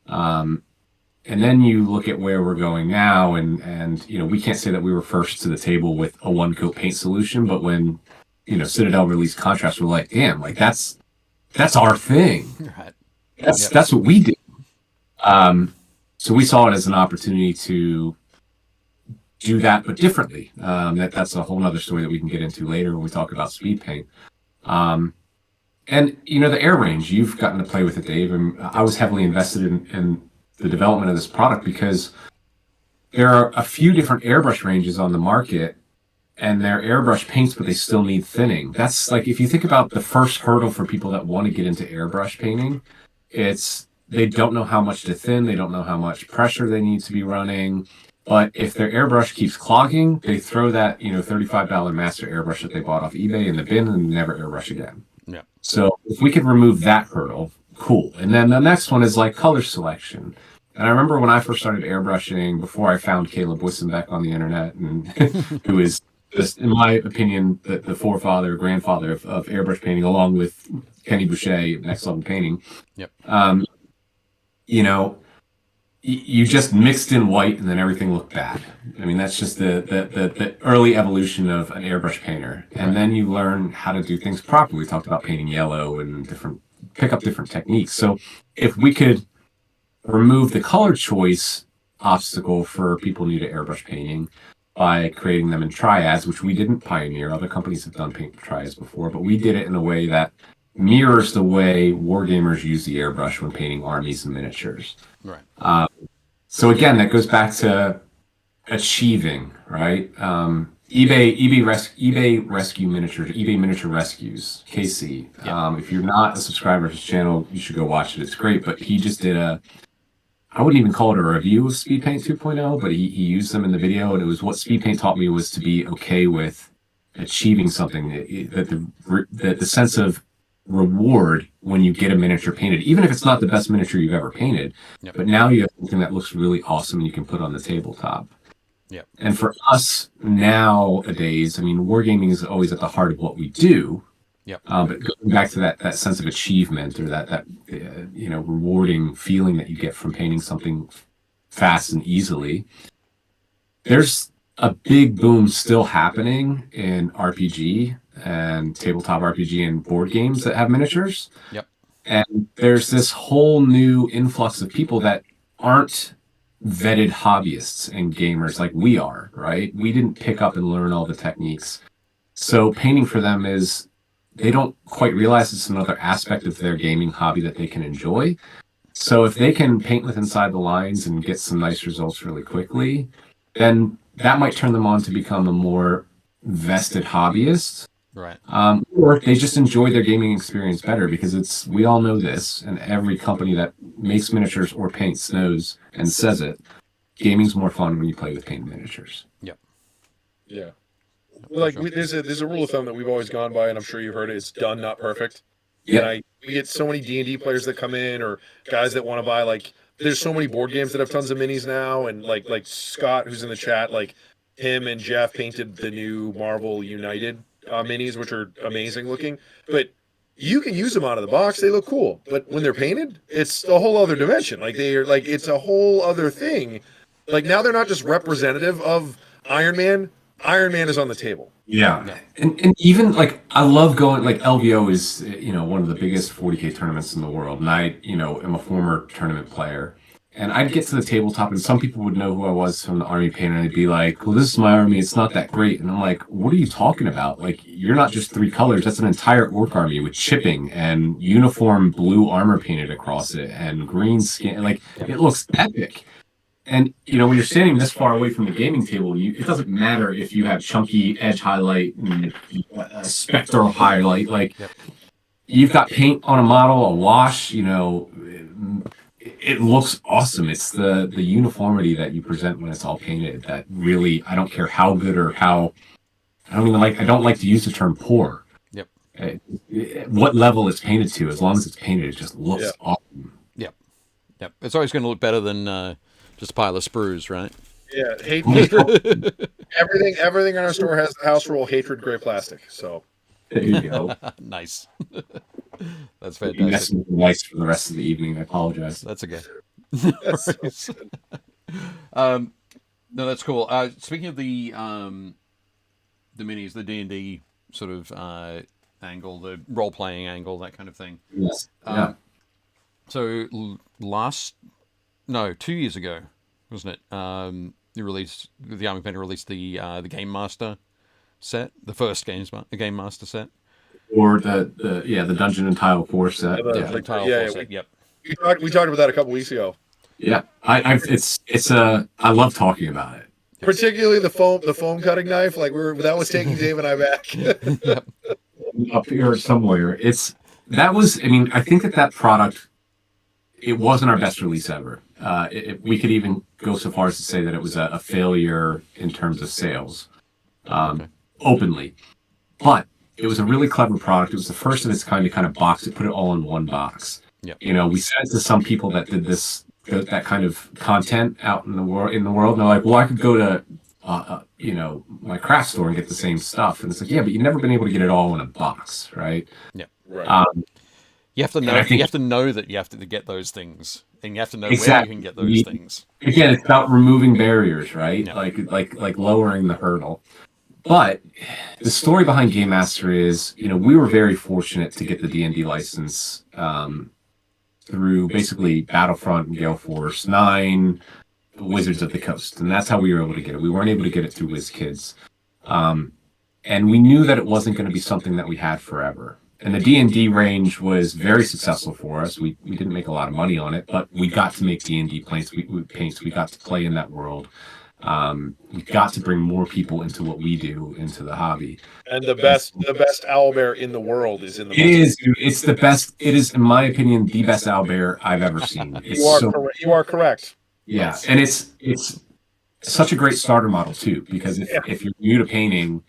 And then you look at where we're going now, and we can't say that we were first to the table with a one-coat paint solution, but when Citadel released contrast, we're like, damn, like that's our thing. Right. That's what we do. So we saw it as an opportunity to do that, but differently. That's a whole nother story that we can get into later when we talk about speed paint. And the air range, you've gotten to play with it, Dave, and I was heavily invested in the development of this product because there are a few different airbrush ranges on the market, and they're airbrush paints, but they still need thinning. That's like, if you think about the first hurdle for people that want to get into airbrush painting, it's they don't know how much to thin, they don't know how much pressure they need to be running. But if their airbrush keeps clogging, they throw that $35 master airbrush that they bought off eBay in the bin and never airbrush again. Yeah. So if we could remove that hurdle, cool. And then the next one is like color selection. And I remember when I first started airbrushing, before I found Caleb Wissenbeck on the internet, and who is just, in my opinion, the forefather, grandfather of airbrush painting, along with Kenny Boucher, Next Level Painting. Yep. You just mixed in white and then everything looked bad. I mean, that's just the early evolution of an airbrush painter. And then you learn how to do things properly. We talked about painting yellow and pick up different techniques. So if we could remove the color choice obstacle for people new to airbrush painting by creating them in triads, which we didn't pioneer. Other companies have done paint triads before, but we did it in a way that mirrors the way wargamers use the airbrush when painting armies and miniatures. Right. So again, that goes back to achieving, right? eBay Rescue Miniatures, eBay Miniature Rescues, KC. Yeah. If you're not a subscriber to his channel, you should go watch it. It's great. But he just did I wouldn't even call it a review of Speedpaint 2.0, but he used them in the video, and it was what Speedpaint taught me was to be okay with achieving something, that the sense of reward when you get a miniature painted, even if it's not the best miniature you've ever painted. Yep. But now you have something that looks really awesome and you can put on the tabletop. Yeah. And for us nowadays, I mean, wargaming is always at the heart of what we do. Yep. But going back to that sense of achievement, or that rewarding feeling that you get from painting something fast and easily, there's a big boom still happening in RPG and tabletop RPG and board games that have miniatures. Yep. And there's this whole new influx of people that aren't vetted hobbyists and gamers like we are, right? We didn't pick up and learn all the techniques. So painting for them is, they don't quite realize it's another aspect of their gaming hobby that they can enjoy. So if they can paint with inside the lines and get some nice results really quickly, then that might turn them on to become a more vested hobbyist. Right. Or they just enjoy their gaming experience better, because we all know this, and every company that makes miniatures or paints knows and says it, gaming's more fun when you play with painted miniatures. Yep. Yeah. Like, there's a rule of thumb that we've always gone by, and I'm sure you've heard it. It's done, not perfect. Yeah. And we get so many D&D players that come in, or guys that want to buy, like, there's so many board games that have tons of minis now, and like Scott, who's in the chat, like, him and Jeff painted the new Marvel United minis, which are amazing looking. But you can use them out of the box; they look cool. But when they're painted, it's a whole other dimension. Like they are, like it's a whole other thing. Like now they're not just representative of Iron Man. Iron Man is on the table. Yeah. And even like I love going like LVO is one of the biggest 40K tournaments in the world, and I am a former tournament player. And I'd get to the tabletop, and some people would know who I was from the army paint, and I'd be like, well, this is my army. It's not that great. And I'm like, what are you talking about? Like, you're not just 3 colors. That's an entire orc army with chipping and uniform blue armor painted across it and green skin. Like, it looks epic. And, when you're standing this far away from the gaming table, it doesn't matter if you have chunky edge highlight and a spectral highlight. Like, you've got paint on a model, a wash, it looks awesome. It's the uniformity that you present when it's all painted that really, I don't care how good or how, I don't like to use the term poor. Yep. What level it's painted to, as long as it's painted, it just looks awesome. Yep. It's always going to look better than just a pile of sprues, right? Yeah. Everything in our store has the house rule hatred gray plastic. So there you go. Nice. That's You fantastic. messing with the lights for the rest of the evening. I apologize. That's okay. that's so No, that's cool. Speaking of the minis, the D&D sort of angle, the role playing angle, that kind of thing. Yes. So 2 years ago, wasn't it? The Army Painter released the Game Master set, the first Game Master set. Or the Dungeon and Tile 4 set. The Tile 4 set. Yep. We talked about that a couple weeks ago. Yeah, I love talking about it. Particularly the foam cutting knife. Like that was taking Dave and I back. Yep. Up here somewhere. I think that product, it wasn't our best release ever. We could even go so far as to say that it was a failure in terms of sales, openly. But it was a really clever product. It was the first of its kind to kind of box it, put it all in one box. Yep. We sent it to some people that did that kind of content out in the world, and they're like, well, I could go to my craft store and get the same stuff. And it's like, yeah, but you've never been able to get it all in a box, right? Yeah. Right. You have to know. You have to know that you have to get those things, and you have to know where you can get those things. Again, it's about removing barriers, right? Yeah. Like lowering the hurdle. But the story behind Game Master is, we were very fortunate to get the D&D license through basically Battlefront, Gale Force 9, Wizards of the Coast, and that's how we were able to get it. We weren't able to get it through WizKids, and we knew that it wasn't going to be something that we had forever. And the D&D range was very successful for us. We didn't make a lot of money on it, but we got to make D&D paints. We got to play in that world. We got to bring more people into what we do, into the hobby. And the best owlbear in the world is in the. It's the best. It is, in my opinion, the best owlbear I've ever seen. You are correct. Yeah, and it's such a great starter model too, because if you're new to painting,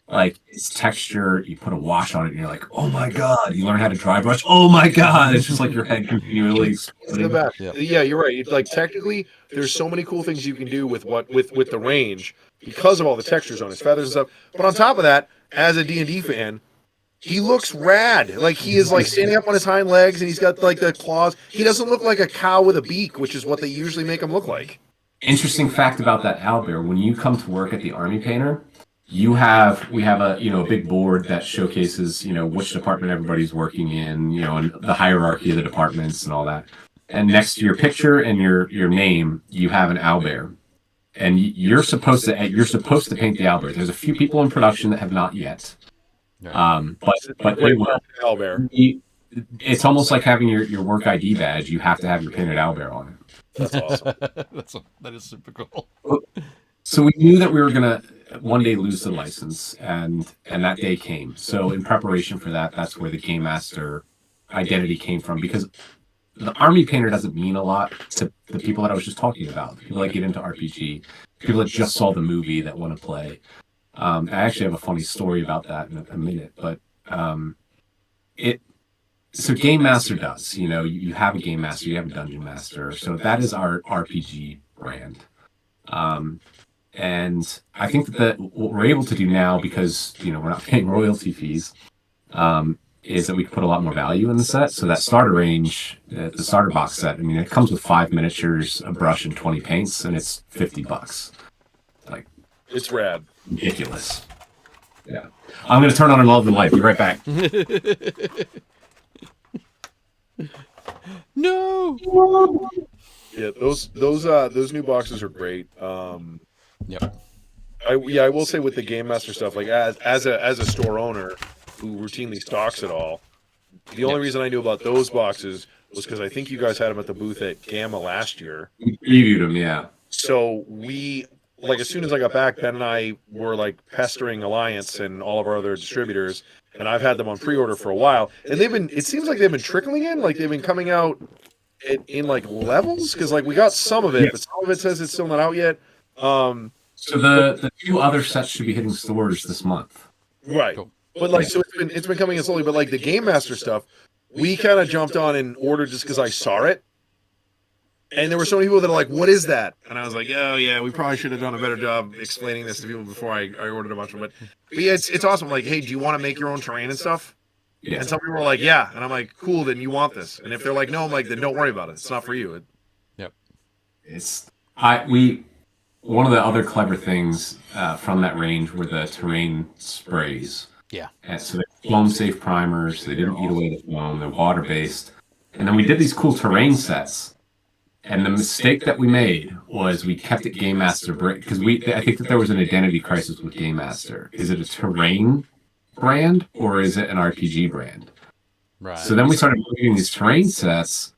like it's texture, you put a wash on it, and you're like, oh my god! You learn how to dry brush. Oh my god! It's just like your head continually exploding. The best. Yeah, you're right. It's like technically, there's so many cool things you can do with the range because of all the textures on his feathers and stuff. But on top of that, as a D&D fan, he looks rad. Like he is like standing up on his hind legs, and he's got like the claws. He doesn't look like a cow with a beak, which is what they usually make him look like. Interesting fact about that owlbear: when you come to work at the Army Painter, we have a big board that showcases which department everybody's working in, and the hierarchy of the departments and all that. And next to your picture and your name, you have an owlbear, and you're supposed to paint the owlbear. There's a few people in production that have not yet, but they will. Owlbear. It's almost like having your work ID badge. You have to have your painted owlbear on it. That's awesome. That is super cool. So we knew that we were gonna one day lose the license, and that day came. So in preparation for that, that's where the Game Master identity came from, because the Army Painter doesn't mean a lot to the people that I was just talking about, people that get into RPG, people that just saw the movie that want to play. I actually have a funny story about that in a minute, but so Game Master does, you have a Game Master, you have a Dungeon Master, so that is our RPG brand. And I think that what we're able to do now, because we're not paying royalty fees, is that we can put a lot more value in the set. So that starter range, the starter box set, I mean, it comes with 5 miniatures, a brush, and 20 paints, and it's $50. Like, It's rad. ridiculous. Yeah. I'm going to turn on and love the light. Be right back. No. Yeah, those new boxes are great. Yep. I will say with the Game Master stuff, like as a store owner who routinely stocks it all, the only reason I knew about those boxes was because I think you guys had them at the booth at Gamma last year. We previewed them, yeah. So as soon as I got back, Ben and I were like pestering Alliance and all of our other distributors, and I've had them on pre-order for a while, and it seems like they've been trickling in, like they've been coming out in like levels, because like we got some of it, but some of it says it's still not out yet. So the 2 other sets should be hitting stores this month. Right. Cool. But like, so it's been coming in slowly. But like the Game Master stuff, we kind of jumped on and ordered just because I saw it, and there were so many people that are like, "What is that?" And I was like, "Oh yeah, we probably should have done a better job explaining this to people before I ordered a bunch of them." But yeah, it's awesome. Like, hey, do you want to make your own terrain and stuff? Yeah. And some people were like, "Yeah," and I'm like, "Cool, then you want this." And if they're like, "No," I'm like, "Then don't worry about it. It's not for you." Yep. One of the other clever things from that range were the terrain sprays. Yeah. And so they're foam-safe primers. They didn't eat away the foam. They're water-based. And then we did these cool terrain sets. And the mistake that we made was we kept it Game Master because I think that there was an identity crisis with Game Master. Is it a terrain brand or is it an RPG brand? Right. So then we started making these terrain sets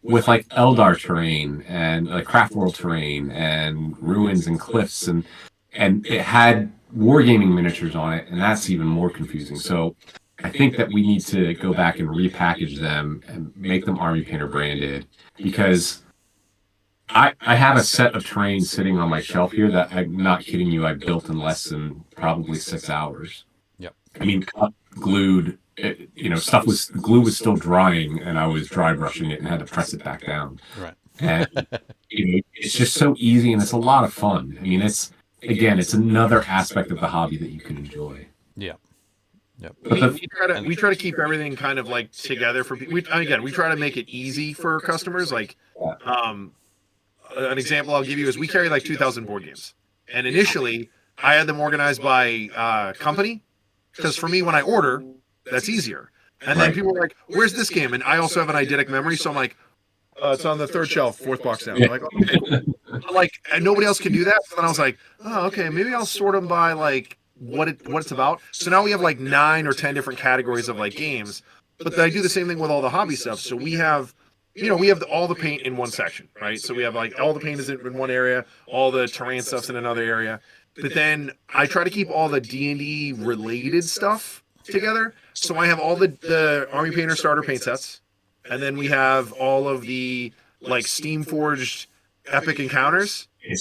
with like Eldar terrain and like Craft World terrain and ruins and cliffs, and it had wargaming miniatures on it, and that's even more confusing. So I think that we need to go back and repackage them and make them Army Painter branded, because I have a set of terrain sitting on my shelf here that, I'm not kidding you, I built in less than probably 6 hours. Yep. I mean, cut, glued. Glue was still drying, and I was dry brushing it and had to press it back down. Right. And it's just so easy, and it's a lot of fun. I mean, it's another aspect of the hobby that you can enjoy. Yeah. Yep. We try to keep everything kind of like together for people. We try to make it easy for customers. Like, an example I'll give you is we carry like 2,000 board games, and initially I had them organized by company, because for me when I order, that's easier. And then people were like, "Where's this game?" And I also have an eidetic memory, so I'm like, "It's on the 3rd shelf, 4th box down." I'm like, okay. Like, and nobody else can do that. So then I was like, "Oh, okay, maybe I'll sort them by like what it's about." So now we have like 9 or 10 different categories of like games. But I do the same thing with all the hobby stuff. So we have, all the paint in one section, right? So we have like all the paint is in one area, all the terrain stuff's in another area. But then I try to keep all the D&D related stuff together. So I have all the Army Painter starter paint sets, and then we have all of the like Steam Forged epic encounters. Their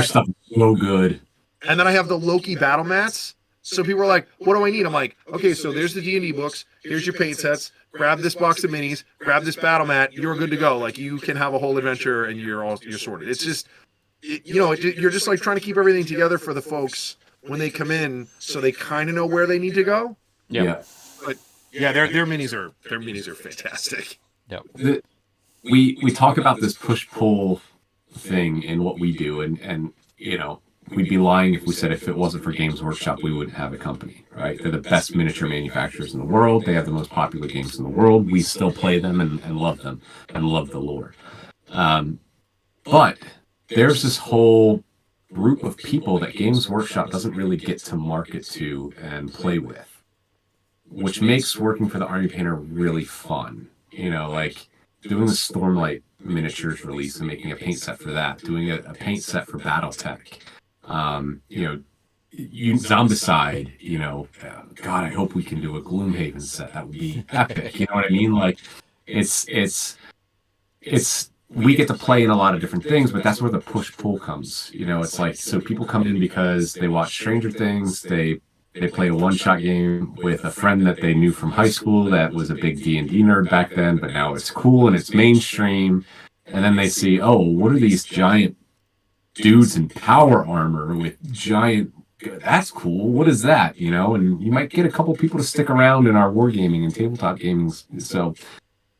stuff is so good. And then I have the Loki battle mats. So people are like, "What do I need?" I'm like, "Okay, so there's the D&D books. Here's your paint sets. Grab this box of minis. Grab this battle mat. You're good to go. Like, you can have a whole adventure, and you're sorted." It's just, you're just like trying to keep everything together for the folks when they come in, so they kind of know where they need to go. Yeah. But yeah, their minis are fantastic. Yep. We talk about this push-pull thing in what we do, and we'd be lying if we said if it wasn't for Games Workshop, we wouldn't have a company, right? They're the best miniature manufacturers in the world. They have the most popular games in the world. We still play them and love them and love the lore. But there's this whole group of people that Games Workshop doesn't really get to market to and play with, which makes working for the Army Painter really fun. Like doing the Stormlight miniatures release and making a paint set for that, doing a paint set for BattleTech. Zombicide, God, I hope we can do a Gloomhaven set. That would be epic. You know what I mean? Like, it's we get to play in a lot of different things, but that's where the push-pull comes. It's like, so people come in because they watch Stranger Things, they play a one-shot game with a friend that they knew from high school that was a big D&D nerd back then, but now it's cool and it's mainstream. And then they see, oh, what are these giant dudes in power armor with giant. That's cool. What is that? You know, and you might get a couple people to stick around in our wargaming and tabletop gaming. So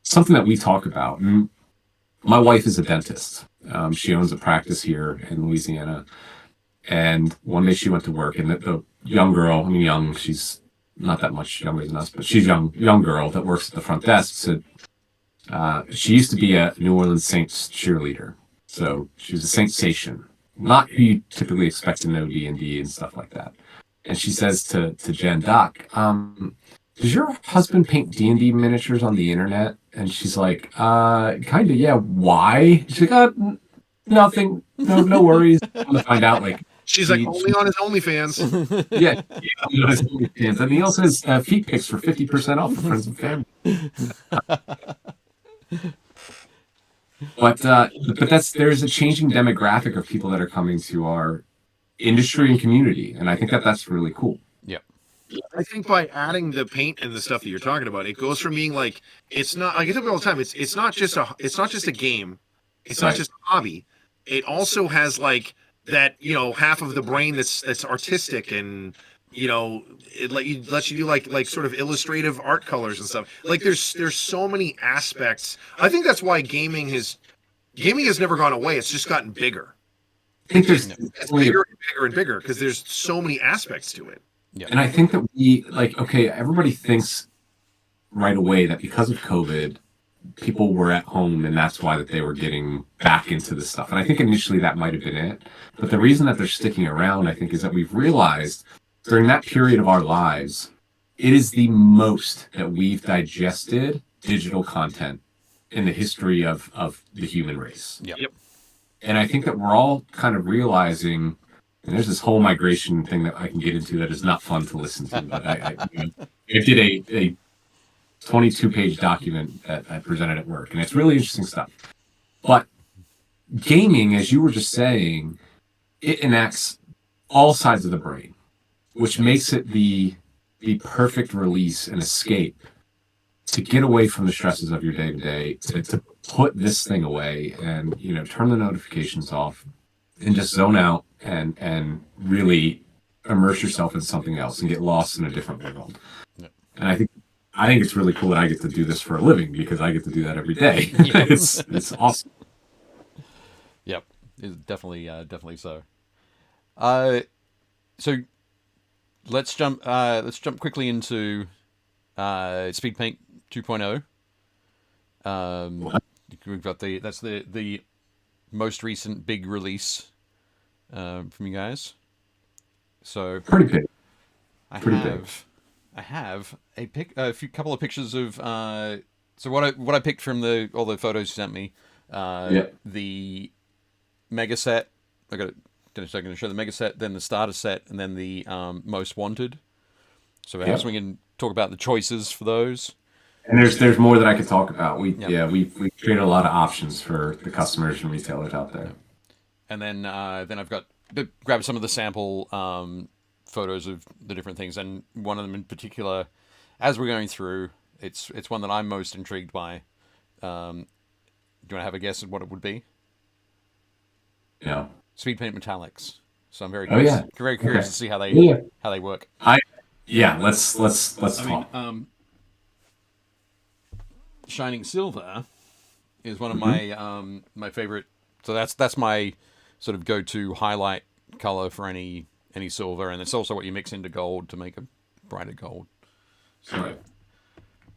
something that we talk about. And my wife is a dentist. She owns a practice here in Louisiana. And one day she went to work, and the young girl, I mean, young, she's not that much younger than us, but she's young girl that works at the front desk said she used to be a New Orleans Saints cheerleader. So she was a Saint-sation, not who you typically expect to know D&D and stuff like that. And she says to Jen, Doc, does your husband paint D&D miniatures on the internet? And she's like, kind of, yeah. Why? She's like, nothing. No worries. I'm going to find out, like, she's like, only on his OnlyFans. yeah, only on his OnlyFans. And he also has feet pics for 50% off for friends and family. But there's a changing demographic of people that are coming to our industry and community, and I think that's really cool. Yep. I think by adding the paint and the stuff that you're talking about, it goes from being like, it's not, like I tell people all the time, it's not just a game, it's not just a hobby. It also has like that, you know, half of the brain that's artistic, and you know, it lets you do like sort of illustrative art colors and stuff. Like there's so many aspects. I think that's why gaming has never gone away. It's just gotten bigger. I think it's bigger and bigger and bigger because there's so many aspects to it. Yeah. And I think that we, like, okay, everybody thinks right away that because of COVID, people were at home and that's why that they were getting back into this stuff. And I think initially that might have been it. But the reason that they're sticking around, I think, is that we've realized during that period of our lives, it is the most that we've digested digital content in the history of the human race. Yep. And I think that we're all kind of realizing, and there's this whole migration thing that I can get into that is not fun to listen to. But I did a 22-page document that I presented at work, and it's really interesting stuff. But gaming, as you were just saying, it enacts all sides of the brain, which makes it the perfect release and escape to get away from the stresses of your day-to-day, to put this thing away and, you know, turn the notifications off and just zone out and really immerse yourself in something else and get lost in a different world. Yeah. And I think it's really cool that I get to do this for a living because I get to do that every day. Yep. It's awesome. Yep, it's definitely so. So let's jump quickly into Speedpaint 2.0. We've got that's the most recent big release from you guys. So Pretty big. I Pretty big. have a couple of pictures of so what I picked from all the photos you sent me. The mega set. I got it. I'm going to show the mega set, then the starter set, and then the most wanted. So perhaps we can talk about the choices for those. And there's more that I could talk about. We created a lot of options for the customers and retailers out there. And then I've got grabbed some of the sample photos of the different things, and one of them in particular, as we're going through, it's one that I'm most intrigued by. Do you want to have a guess at what it would be? Yeah. Speedpaint metallics. So I'm very curious, to see how they work. Let's talk. Shining Silver is one of my my favorite. So that's my sort of go-to highlight color for any silver, and it's also what you mix into gold to make a brighter gold. So,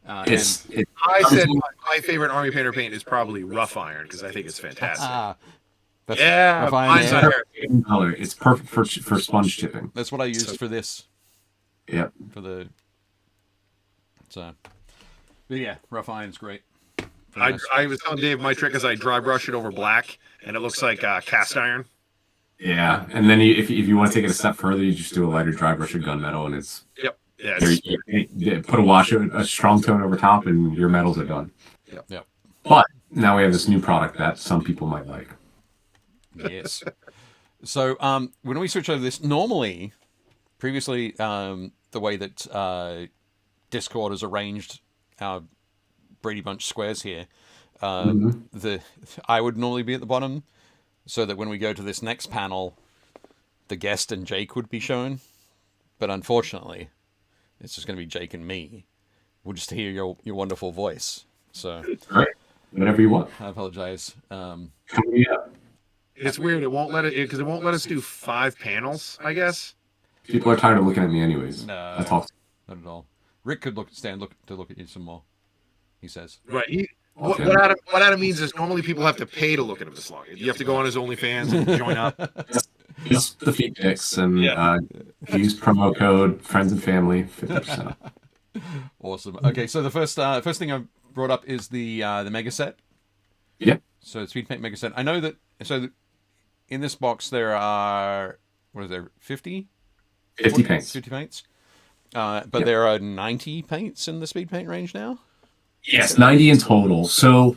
I said my favorite army painter paint is probably rough iron because I think it's fantastic. Rough iron, color. It's perfect for sponge chipping. That's what I used for this. Yep. But yeah, rough iron's great. I was telling Dave my trick is I dry brush it over black, and it looks like cast iron. Yeah, and then if you want to take it a step further, you just do a lighter dry brush of gunmetal, and it's put a strong tone over top, and your metals are done. Yep. But now we have this new product that some people might like. Yes. So when we switch over this, previously, the way that Discord has arranged our Brady Bunch squares here, I would normally be at the bottom. so that when we go to this next panel, the guest and Jake would be shown. But unfortunately, it's just going to be Jake and me. We'll just hear your wonderful voice. So, All right. Whatever you want. I apologize. It's weird. It won't let us do 5 panels, I guess. People are tired of looking at me anyways. No, I talk. not at all. Rick could look at you some more. He says. Right. Okay. What Adam means is normally people have to pay to look at him this long. You have to go on his OnlyFans and join up. Just the feed pics and use promo code friends and family 50%. Awesome. Okay, so the first thing I brought up is the mega set. Yeah. So Speedpaint mega set. I know that. So in this box there are 50? 50 paints. 50 paints. But there are 90 paints in the Speedpaint range now. Yes, 90 in total. So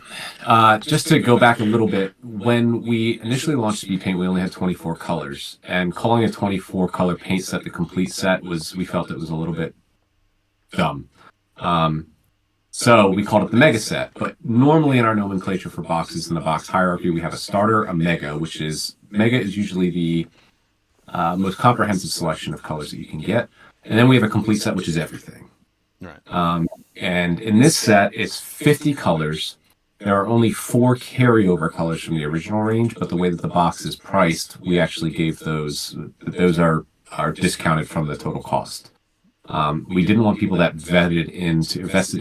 just to go back a little bit, when we initially launched Speedpaint, we only had 24 colors. And calling a 24 color paint set the complete set we felt it was a little bit dumb. So we called it the mega set. But normally in our nomenclature for boxes in the box hierarchy, we have a starter, a mega, mega is usually the most comprehensive selection of colors that you can get. And then we have a complete set, which is everything. Right. And in this set, it's 50 colors. There are only 4 carryover colors from the original range, but the way that the box is priced, we actually gave those are discounted from the total cost. We didn't want people that invested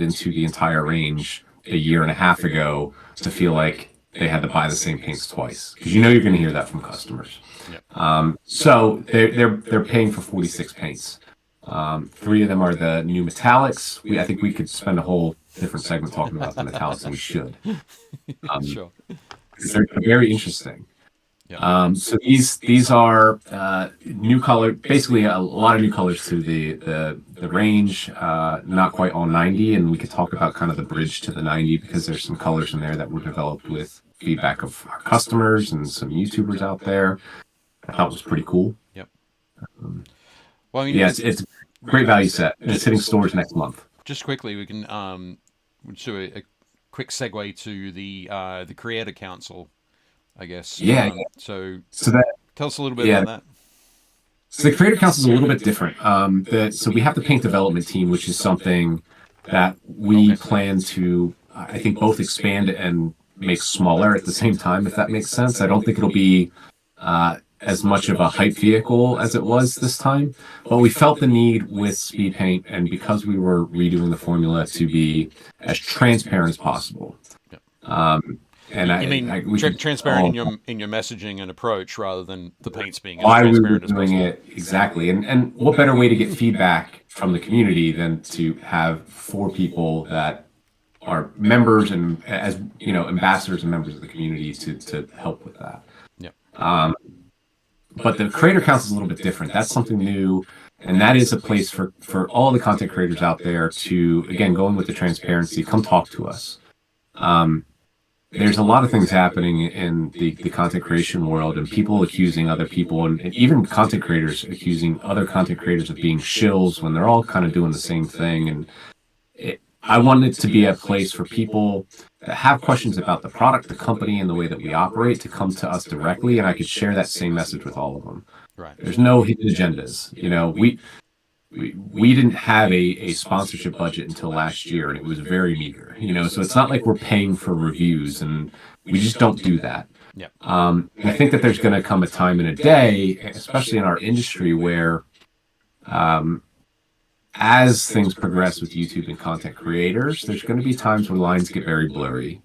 into the entire range a year and a half ago to feel like they had to buy the same paints twice, because you're going to hear that from customers. Yep. So they're paying for 46 paints. 3 of them are the new metallics. I think we could spend a whole different segment talking about the metallics, and we should. Sure. They're very interesting. Yep. So these are new color, basically a lot of new colors to the range. Not quite all 90, and we could talk about kind of the bridge to the 90 because there's some colors in there that were developed with feedback of our customers and some YouTubers out there. I thought was pretty cool. Yep. Well, I mean, it's a great value set. It's hitting stores next month. Just quickly, we can do a quick segue to the Creator Council, I guess. Yeah. So that tell us a little bit about that. So the Creator Council is a little bit different. So we have the paint development team, which is something that we plan to, I think, both expand and make smaller at the same time, if that makes sense. I don't think it'll be as much of a hype vehicle as it was this time, but we felt the need with Speedpaint, and because we were redoing the formula, to be as transparent as possible. Yeah. And you mean transparent in your messaging and approach rather than the paints being as why we were transparent as doing possible. it exactly, and what better way to get feedback from the community than to have 4 people that are members and, as you know, ambassadors and members of the community to help with that. Yeah. But the Creator Council is a little bit different. That's something new, and that is a place for all the content creators out there to, again, going with the transparency, come talk to us. There's a lot of things happening in the content creation world, and people accusing other people, and even content creators accusing other content creators of being shills when they're all kind of doing the same thing. And I want it to be a place for people that have questions about the product, the company, and the way that we operate to come to us directly, and I could share that same message with all of them. Right. There's no hidden agendas. You know, we didn't have a sponsorship budget until last year, and it was very meager. You know, so it's not like we're paying for reviews, and we just don't do that. Yeah. I think that there's going to come a time in a day, especially in our industry, where as things progress with YouTube and content creators, there's going to be times where lines get very blurry.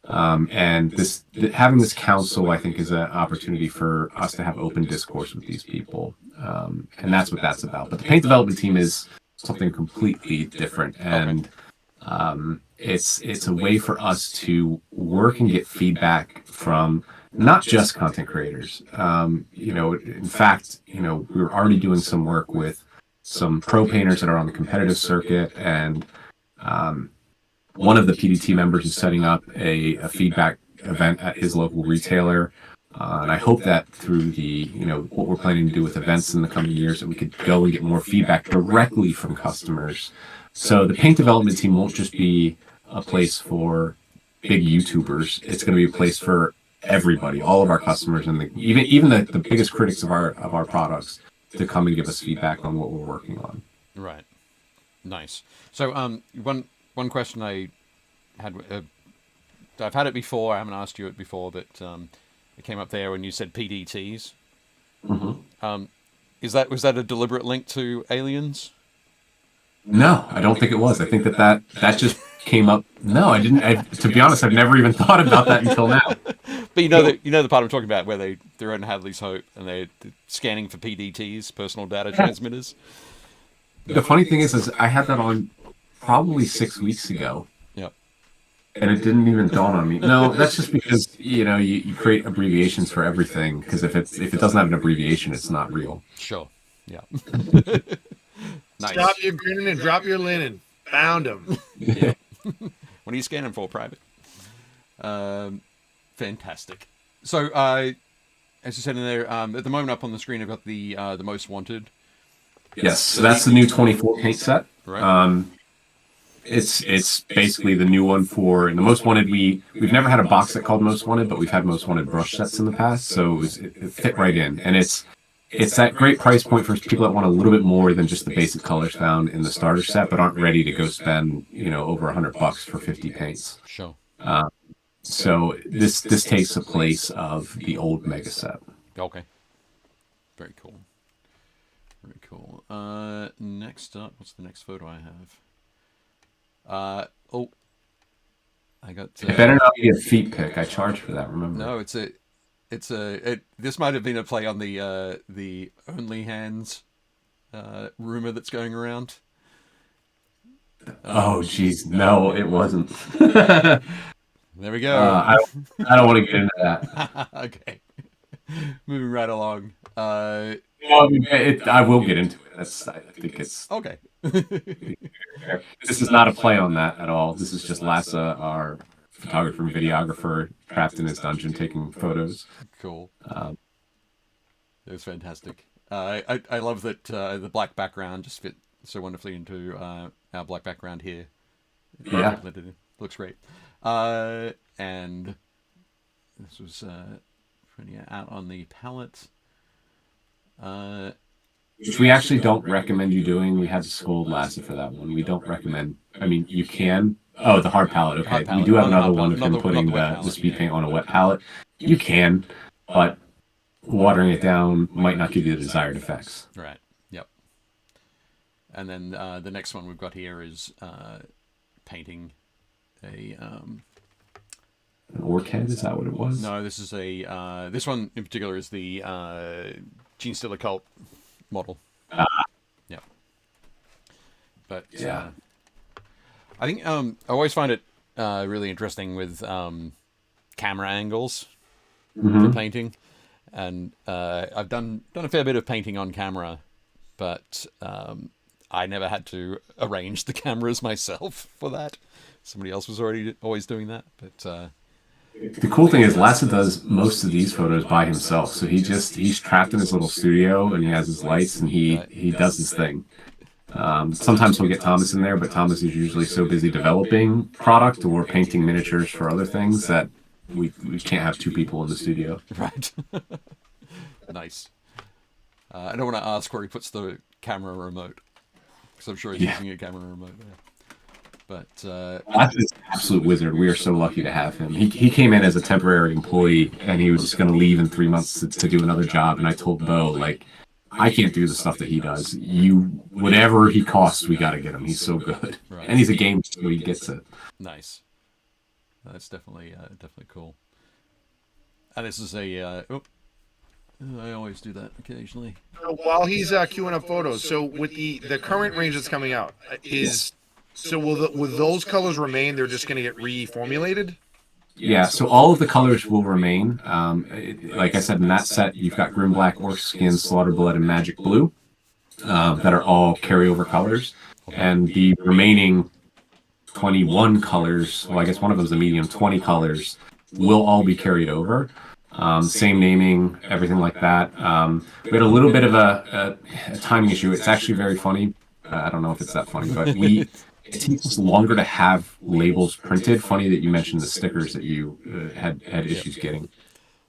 And having this council, I think, is an opportunity for us to have open discourse with these people. And that's what that's about. But the paint development team is something completely different. And it's a way for us to work and get feedback from not just content creators. In fact, we were already doing some work with some pro painters that are on the competitive circuit, and one of the PDT members is setting up a feedback event at his local retailer, and I hope that through the what we're planning to do with events in the coming years, that we could go and get more feedback directly from customers. So the paint development team won't just be a place for big YouTubers. It's going to be a place for everybody, all of our customers, and even the biggest critics of our products to come and give us feedback on what we're working on. Right. Nice. So one question I had, I've had it before. I haven't asked you it before, but it came up there when you said PDTs. Mm-hmm. Was that a deliberate link to Aliens? No, I don't think it was. I think that just came up. No, I didn't. To be honest, I've never even thought about that until now. But you know the part I'm talking about where they're in Hadley's Hope and they're scanning for PDTs, personal data transmitters. The funny thing is I had that on probably 6 weeks ago. Yep. And it didn't even dawn on me. No, that's just because you create abbreviations for everything. Because if it doesn't have an abbreviation, it's not real. Sure. Yeah. Nice. Stop your grinning and drop your linen. Found him. Yeah. What are you scanning for, Private? Fantastic. So, as you said in there, at the moment up on the screen, I've got the Most Wanted. Yes, so that's the new 24 paint set. Right. It's basically the new one for the Most Wanted. We've never had a box set called Most Wanted, but we've had Most Wanted brush sets in the past, so it fit right in, and it's that great price point for people that want a little bit more than just the basic colors found in the starter set, but aren't ready to go spend over $100 for 50 paints. Sure. So this takes the place of the old mega set. Okay. Very cool. Very cool. Next up, what's the next photo I have? I got. It better not be a feet pic. I charge for that. Remember? No, this might have been a play on the Only Hands rumor that's going around. Oh, geez, no, it wasn't. There we go. I don't want to get into that. Okay. Moving right along. I will get into it. I think it's okay. This is not a play on that at all. This is just Lassa, our photographer and videographer, trapped in his dungeon taking photos. Cool. It was fantastic. I love that the black background just fit so wonderfully into our black background here. Yeah. Looks great. And this was printing it out on the palette. Which we actually don't recommend you doing. We had to scold Lassa for that one. We don't recommend. I mean, you can. Oh, the hard palette. Okay, hard palette. We do have another one of him Not putting the the speed paint on a wet palette. You can, but watering it down might not give you the desired effects. Right. Yep. And then the next one we've got here is painting a. An orchid, is that what it was? No, this is a. This one in particular is the Gene Stiller Cult model. Yeah. But yeah. I think I always find it really interesting with camera angles for painting, and I've done a fair bit of painting on camera, but I never had to arrange the cameras myself for that. Somebody else was always doing that, but. The cool thing is Lassa does most of these photos by himself. So he's trapped in his little studio and he has his lights and he does his thing. Sometimes we'll get Thomas in there, but Thomas is usually so busy developing product or painting miniatures for other things that we can't have two people in the studio. Right. Nice. I don't want to ask where he puts the camera remote because I'm sure he's using a camera remote there. But That's an absolute wizard. We are so lucky to have him. He came in as a temporary employee, and he was just going to leave in 3 months to do another job. And I told Bo, like, I can't do the stuff that he does. Whatever he costs, we got to get him. He's so good, right. And he's a gamer, so he gets it. Nice. That's definitely cool. And this is a. I always do that occasionally. While he's queuing up photos, so with the current range that's coming out is. So will those colors remain? They're just going to get reformulated? Yeah, so all of the colors will remain. Like I said, in that set, you've got Grim Black, Orc Skin, Slaughter Blood, and Magic Blue that are all carryover colors. And the remaining 21 colors, well, I guess one of them's a medium, 20 colors, will all be carried over. Same naming, everything like that. We had a little bit of a timing issue. It's actually very funny. I don't know if it's that funny, but it takes us longer to have labels printed. Funny that you mentioned the stickers that you had issues getting.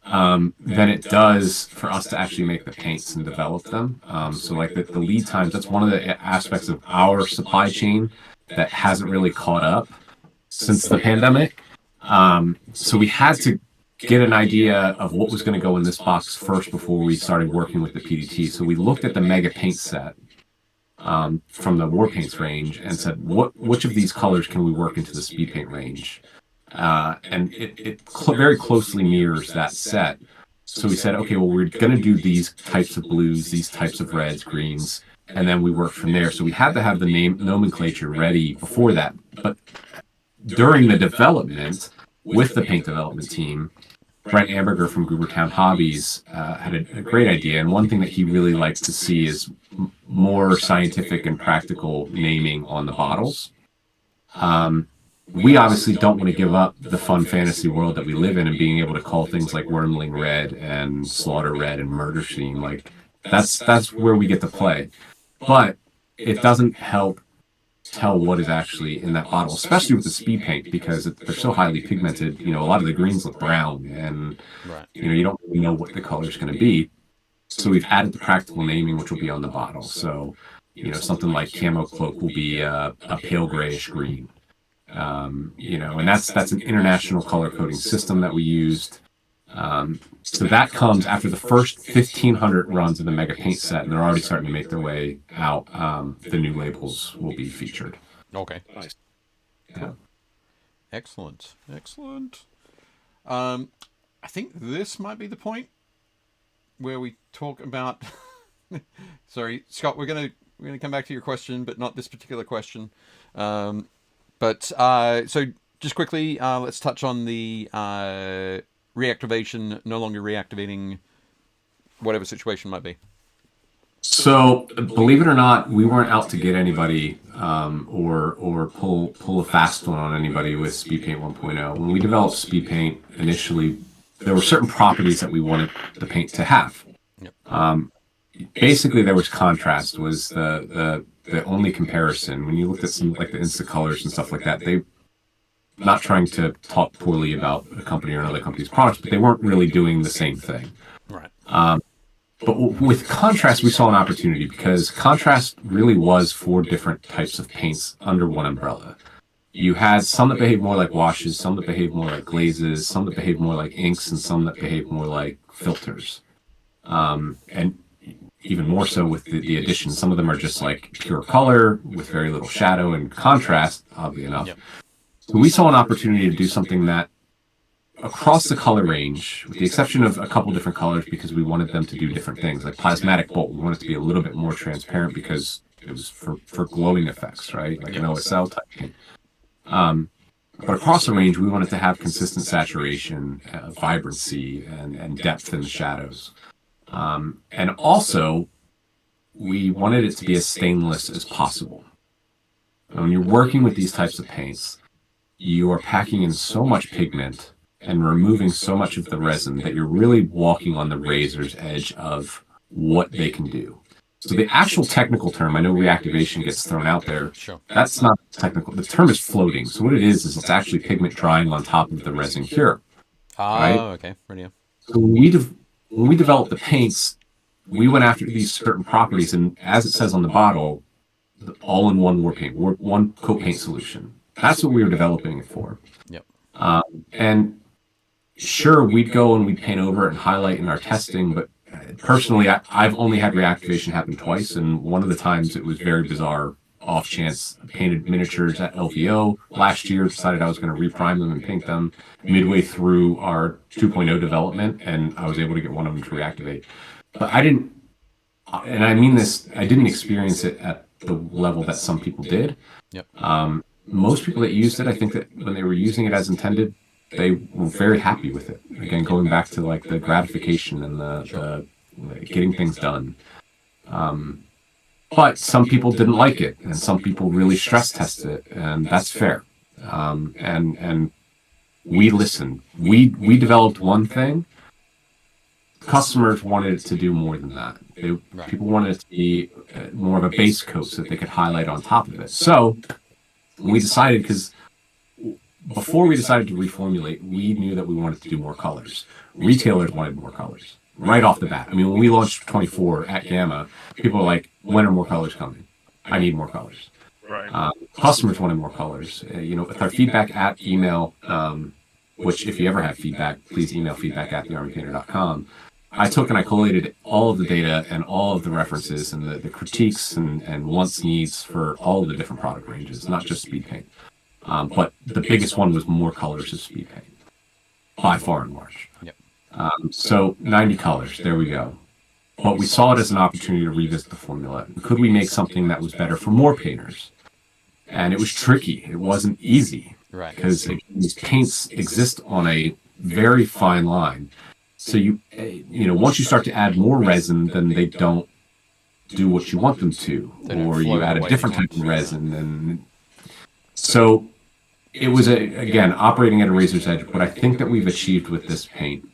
than it does for us to actually make the paints and develop them. So like the lead times, that's one of the aspects of our supply chain that hasn't really caught up since the pandemic. So we had to get an idea of what was going to go in this box first before we started working with the PDT. So we looked at the mega paint set from the war paints range and said, which of these colors can we work into the speed paint range? And it very closely mirrors that set. So we said, okay, well, we're going to do these types of blues, these types of reds, greens, and then we work from there. So we had to have the name nomenclature ready before that. But during the development with the paint development team, Brent Amberger from Goobertown Hobbies had a great idea. And one thing that he really likes to see is more scientific and practical naming on the bottles. We obviously don't want to give up the fun fantasy world that we live in and being able to call things like Wormling Red and Slaughter Red and Murder Scene. Like that's where we get to play. But it doesn't help tell what is actually in that bottle, especially with the speed paint, because they're so highly pigmented. You know, a lot of the greens look brown, and you don't really know what the color is going to be. So we've added the practical naming, which will be on the bottle. So, something like Camo Cloak will be a pale grayish green. And that's an international color coding system that we used. So that comes after the first 1,500 runs of the Mega Paint set, and they're already starting to make their way out. The new labels will be featured. Okay. Nice. Yeah. Excellent. I think this might be the point where we talk about. Sorry, Scott. We're gonna come back to your question, but not this particular question. So just quickly, let's touch on the reactivation, no longer reactivating, whatever situation might be. So, believe it or not, we weren't out to get anybody or pull a fast one on anybody with Speedpaint 1.0. When we developed Speedpaint initially, there were certain properties that we wanted the paint to have. Yep. Basically, there was contrast was the only comparison. When you looked at some like the Insta colors and stuff like that, they not trying to talk poorly about a company or another company's products, but they weren't really doing the same thing. Right. But with contrast, we saw an opportunity because contrast really was 4 different types of paints under one umbrella. You had some that behaved more like washes, some that behaved more like glazes, some that behaved more like inks, and some that behaved more like filters. And even more so with the addition, some of them are just like pure color with very little shadow and contrast, oddly enough. Yep. So we saw an opportunity to do something that across the color range, with the exception of a couple different colors because we wanted them to do different things, like Plasmatic Bolt, we wanted it to be a little bit more transparent because it was for glowing effects, right? Like an OSL type thing. But across the range, we wanted to have consistent saturation, vibrancy, and depth in the shadows. And also, we wanted it to be as stainless as possible. And when you're working with these types of paints, you are packing in so much pigment and removing so much of the resin that you're really walking on the razor's edge of what they can do. So the actual technical term, I know reactivation gets thrown out there. Sure. That's not technical. The term is floating. So what it is it's actually pigment drying on top of the resin cure. Right? Okay. Brilliant. So when we developed the paints, we went after these certain properties, and as it says on the bottle, all-in-one war paint, one coat paint solution. That's what we were developing it for. Yep. And sure, we'd go and we'd paint over it and highlight in our testing, but personally, I've only had reactivation happen twice, and one of the times it was very bizarre, off chance. I painted miniatures at LVO last year, decided I was going to reprime them and paint them midway through our 2.0 development, and I was able to get one of them to reactivate. But I didn't, and I mean this, I didn't experience it at the level that some people did. Yep. Most people that used it, I think that when they were using it as intended, they were very happy with it. Again, going back to like the gratification and the getting things done. But some people didn't like it, and some people really stress tested it, and that's fair. And we listened. We developed one thing. Customers wanted it to do more than that. People wanted it to be more of a base coat so that they could highlight on top of it. So we decided, because before we decided to reformulate, we knew that we wanted to do more colors. Retailers wanted more colors right off the bat. I mean, when we launched 24 at Gamma, people were like, when are more colors coming? I need more colors. Right. Customers wanted more colors. With our feedback at email, which if you ever have feedback, please email feedback@thearmypainter.com. I took and I collated all of the data and all of the references and the critiques and wants, needs for all of the different product ranges, not just Speedpaint. But the biggest one was more colors of Speedpaint, by far and large. Yep. So 90 colors, there we go. But we saw it as an opportunity to revisit the formula. Could we make something that was better for more painters? And it was tricky. It wasn't easy. Right. Because these paints exist on a very fine line. So once you start to add more resin, then they don't do what you want them to, or you add a different type of resin. And so it was again operating at a razor's edge. What I think that we've achieved with this paint,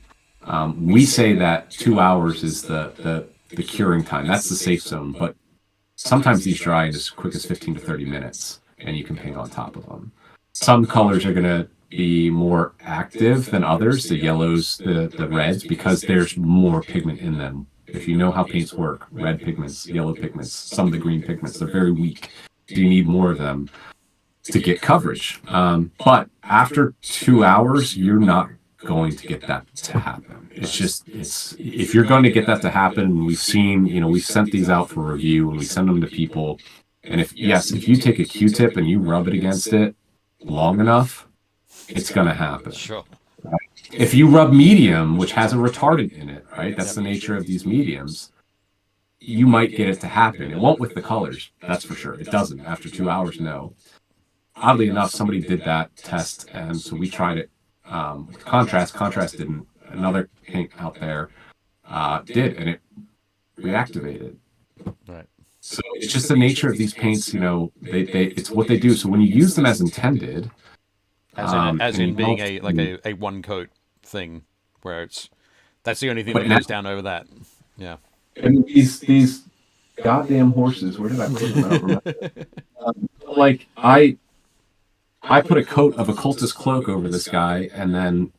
we say that 2 hours is the curing time. That's the safe zone. But sometimes these dry in as quick as 15 to 30 minutes, and you can paint on top of them. Some colors are going to be more active than others, the yellows, the reds, because there's more pigment in them. If you know how paints work, red pigments, yellow pigments, some of the green pigments, they're very weak. You need more of them to get coverage. But after 2 hours, you're not going to get that to happen. If you're going to get that to happen, we've sent these out for review and we send them to people. And if you take a Q-tip and you rub it against it long enough, it's going to happen. Sure. Right? If you rub medium, which has a retardant in it, right? That's the nature of these mediums. You might get it to happen. It won't with the colors, that's for sure. It doesn't. After 2 hours, no. Oddly enough, somebody did that test, and so we tried it with contrast. Contrast didn't. Another paint out there did, and it reactivated. Right. So it's just the nature of these paints. It's what they do. So when you use them as intended. As in being a one coat thing, where that's the only thing that goes down over that. Yeah. And these goddamn horses, where did I put them? I don't remember. I put a coat of occultist cloak over this guy, and then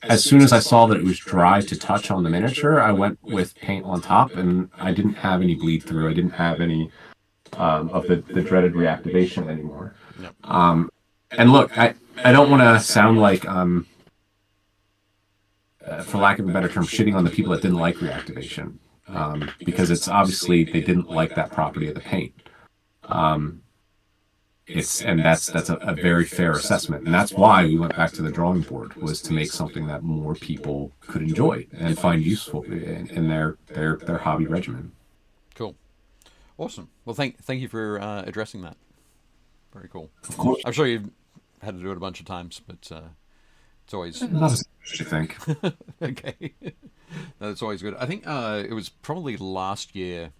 as soon as I saw that it was dry to touch on the miniature, I went with paint on top, and I didn't have any bleed through. I didn't have any of the dreaded reactivation anymore. Yep. And look, I don't want to sound like, for lack of a better term, shitting on the people that didn't like reactivation, because it's obviously they didn't like that property of the paint. That's a very fair assessment, and that's why we went back to the drawing board, was to make something that more people could enjoy and find useful in their hobby regimen. Cool, awesome. Well, thank you for addressing that. Very cool. Of course. I'm sure you've had to do it a bunch of times, but it's always not as much as you think. Okay. No, it's always good. I think it was probably early last year,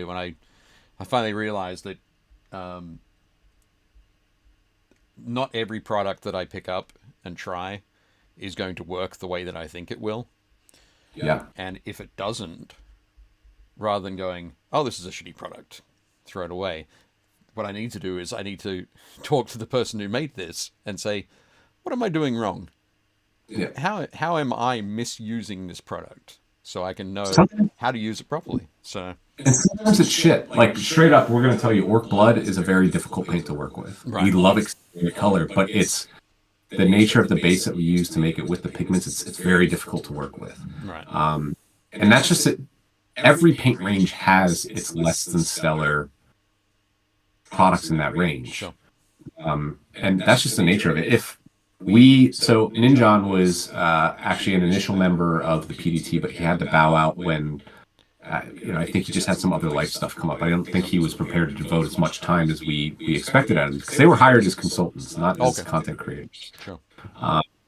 when I finally realized that not every product that I pick up and try is going to work the way that I think it will. Yeah. And if it doesn't, rather than going, oh, this is a shitty product, throw it away, what I need to do is I need to talk to the person who made this and say, what am I doing wrong? Yeah. How am I misusing this product, so I can know how to use it properly? So. And sometimes it's shit. Like, straight up, we're going to tell you, Orc Blood is a very difficult paint to work with. Right. We love exterior color, but it's the nature of the base that we use to make it with the pigments. It's very difficult to work with. Right. And that's just it. Every paint range has its less than stellar products in that range. Sure. And that's just the nature of it. So Ninjon was actually an initial member of the PDT, but he had to bow out when, I think he just had some other life stuff come up. I don't think he was prepared to devote as much time as we expected out of him, because they were hired as consultants, not as content creators. Sure.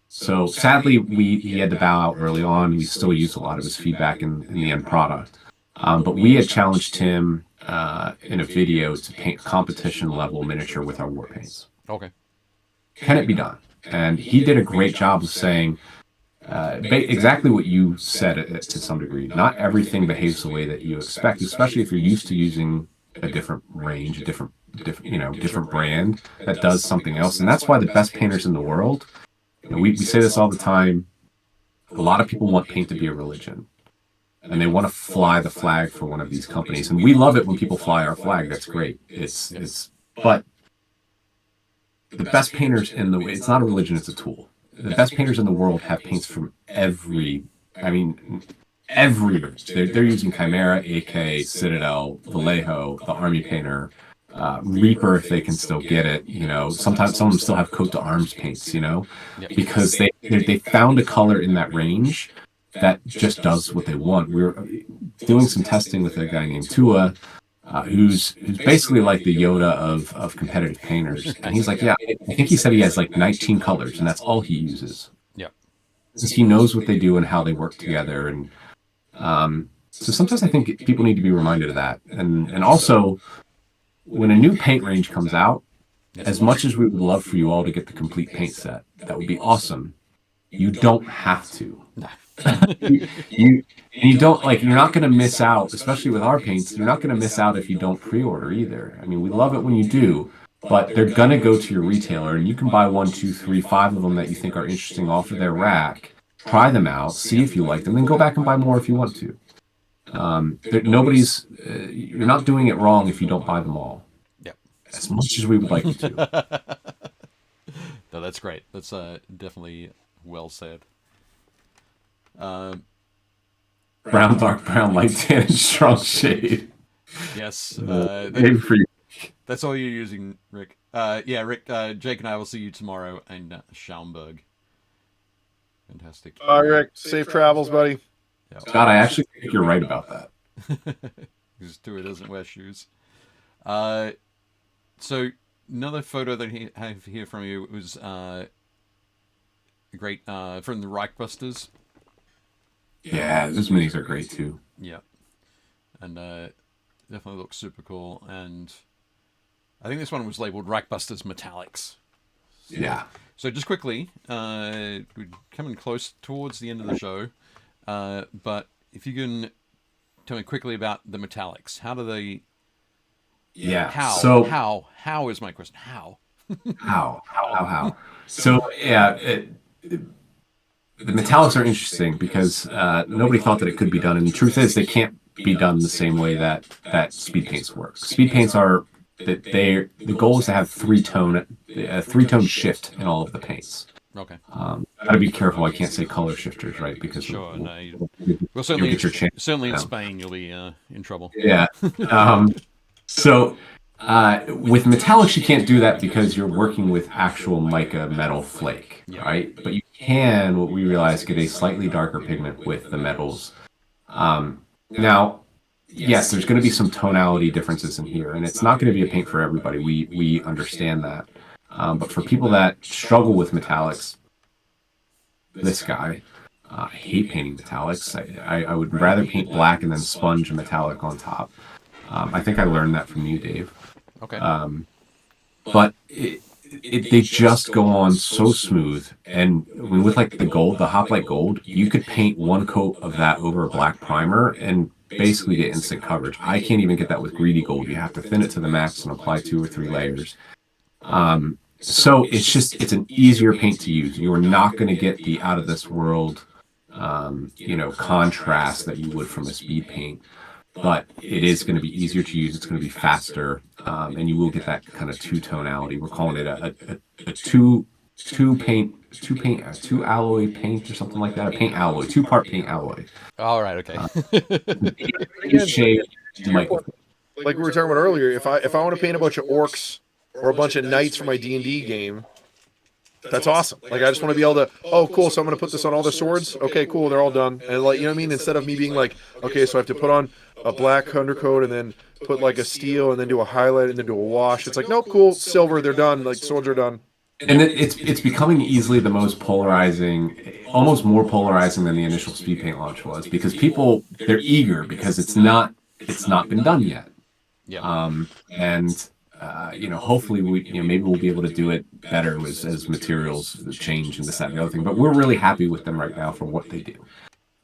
So sadly, he had to bow out early on. We still use a lot of his feedback in the end product. But we had challenged him in a video to paint competition level miniature with our war paints. Okay. Can it be done? And he did a great job of saying exactly what you said to some degree. Not everything behaves the way that you expect, especially if you're used to using a different range, a different different brand that does something else. And that's why the best painters in the world, we say this all the time, a lot of people want paint to be a religion. And they want to fly the flag for one of these companies. And we love it when people fly our flag. That's great. But the best painters it's not a religion, it's a tool. The best painters in the world have paints from every range. They're using Chimera, AK, Citadel, Vallejo, the Army Painter, Reaper if they can still get it. Sometimes some of them still have coat to arms paints, because they found a color in that range that just does what they want. We were doing some testing with a guy named Tua, who's basically like the Yoda of competitive painters. And he's like, yeah, I think he said he has like 19 colors, and that's all he uses. Yeah. Since he knows what they do and how they work together. And so sometimes I think people need to be reminded of that. And also, when a new paint range comes out, as much as we would love for you all to get the complete paint set, that would be awesome. You don't have to. you don't you're not going to miss out, especially with our paints. You're not going to miss out if you don't pre-order either. I mean, we love it when you do, but they're going to go to your retailer, and you can buy 1, 2, 3, 5 of them that you think are interesting off of their rack. Try them out, see if you like them, then go back and buy more if you want to. You're not doing it wrong if you don't buy them all. Yep. As much as we would like you to. No, that's great. That's definitely well said. Brown, dark brown, light tan, and strong shade. Yes. For you. That's all you're using, Rick. Yeah, Rick, Jake and I will see you tomorrow in Schaumburg. Fantastic. All right, Rick. Safe travels, buddy. Yeah. God, I actually think you're right about that. Because Tua doesn't wear shoes. So another photo that I have here from you was great from the Reichbusters. Yeah, those minis are great too. Yeah, and definitely looks super cool. And I think this one was labeled Reichbusters Metallics. Yeah. So just quickly, we're coming close towards the end of the show, but if you can tell me quickly about the Metallics, how do they? Yeah. How is my question? How? How? So yeah, the Metallics are interesting because nobody thought that it could be done, and the truth is they can't be done the same way that speed paints work. Speed paints are the goal is to have three tone shift in all of the paints. Okay. Gotta be careful. I can't say color shifters, right? Because sure, well, certainly in Spain you'll be in trouble. Yeah. So with metallics, you can't do that because you're working with actual mica metal flake, right? But you can, what we realize, get a slightly darker pigment with the metals. Now, yes, there's going to be some tonality differences in here, and it's not going to be a paint for everybody. We understand that. But for people that struggle with metallics, this guy, I hate painting metallics. I would rather paint black and then sponge a metallic on top. I think I learned that from you, Dave. Okay. But they just go on so smooth, and with like the gold, the Hoplite Gold, you could paint one coat of that over a black primer and basically get instant coverage. I can't even get that with Greedy Gold. You have to thin it to the max and apply 2 or 3 layers. So it's an easier paint to use. You are not going to get the out of this world, contrast that you would from a speed paint. But it is going to be easier to use. It's going to be faster, and you will get that kind of two-tonality. We're calling it a two alloy paint or something like that. A paint alloy, 2-part paint alloy. All right, okay. Like we were talking about earlier, if I want to paint a bunch of orcs or a bunch of knights for my D&D game, that's awesome. Like, I just want to be able to, oh, cool, so I'm going to put this on all the swords? Okay, cool, they're all done. And, like, you know what I mean? Instead of me being like, okay, so I have to put on a black undercoat and then put, like, a steel and then do a highlight and then do a wash. It's like, nope, cool, silver, they're done. Like, swords are done. And it's becoming easily the most polarizing, almost more polarizing than the initial speed paint launch was, because people, they're eager because it's not been done yet. Yeah. Hopefully maybe we'll be able to do it better as materials change and this, that, and the other thing. But we're really happy with them right now for what they do.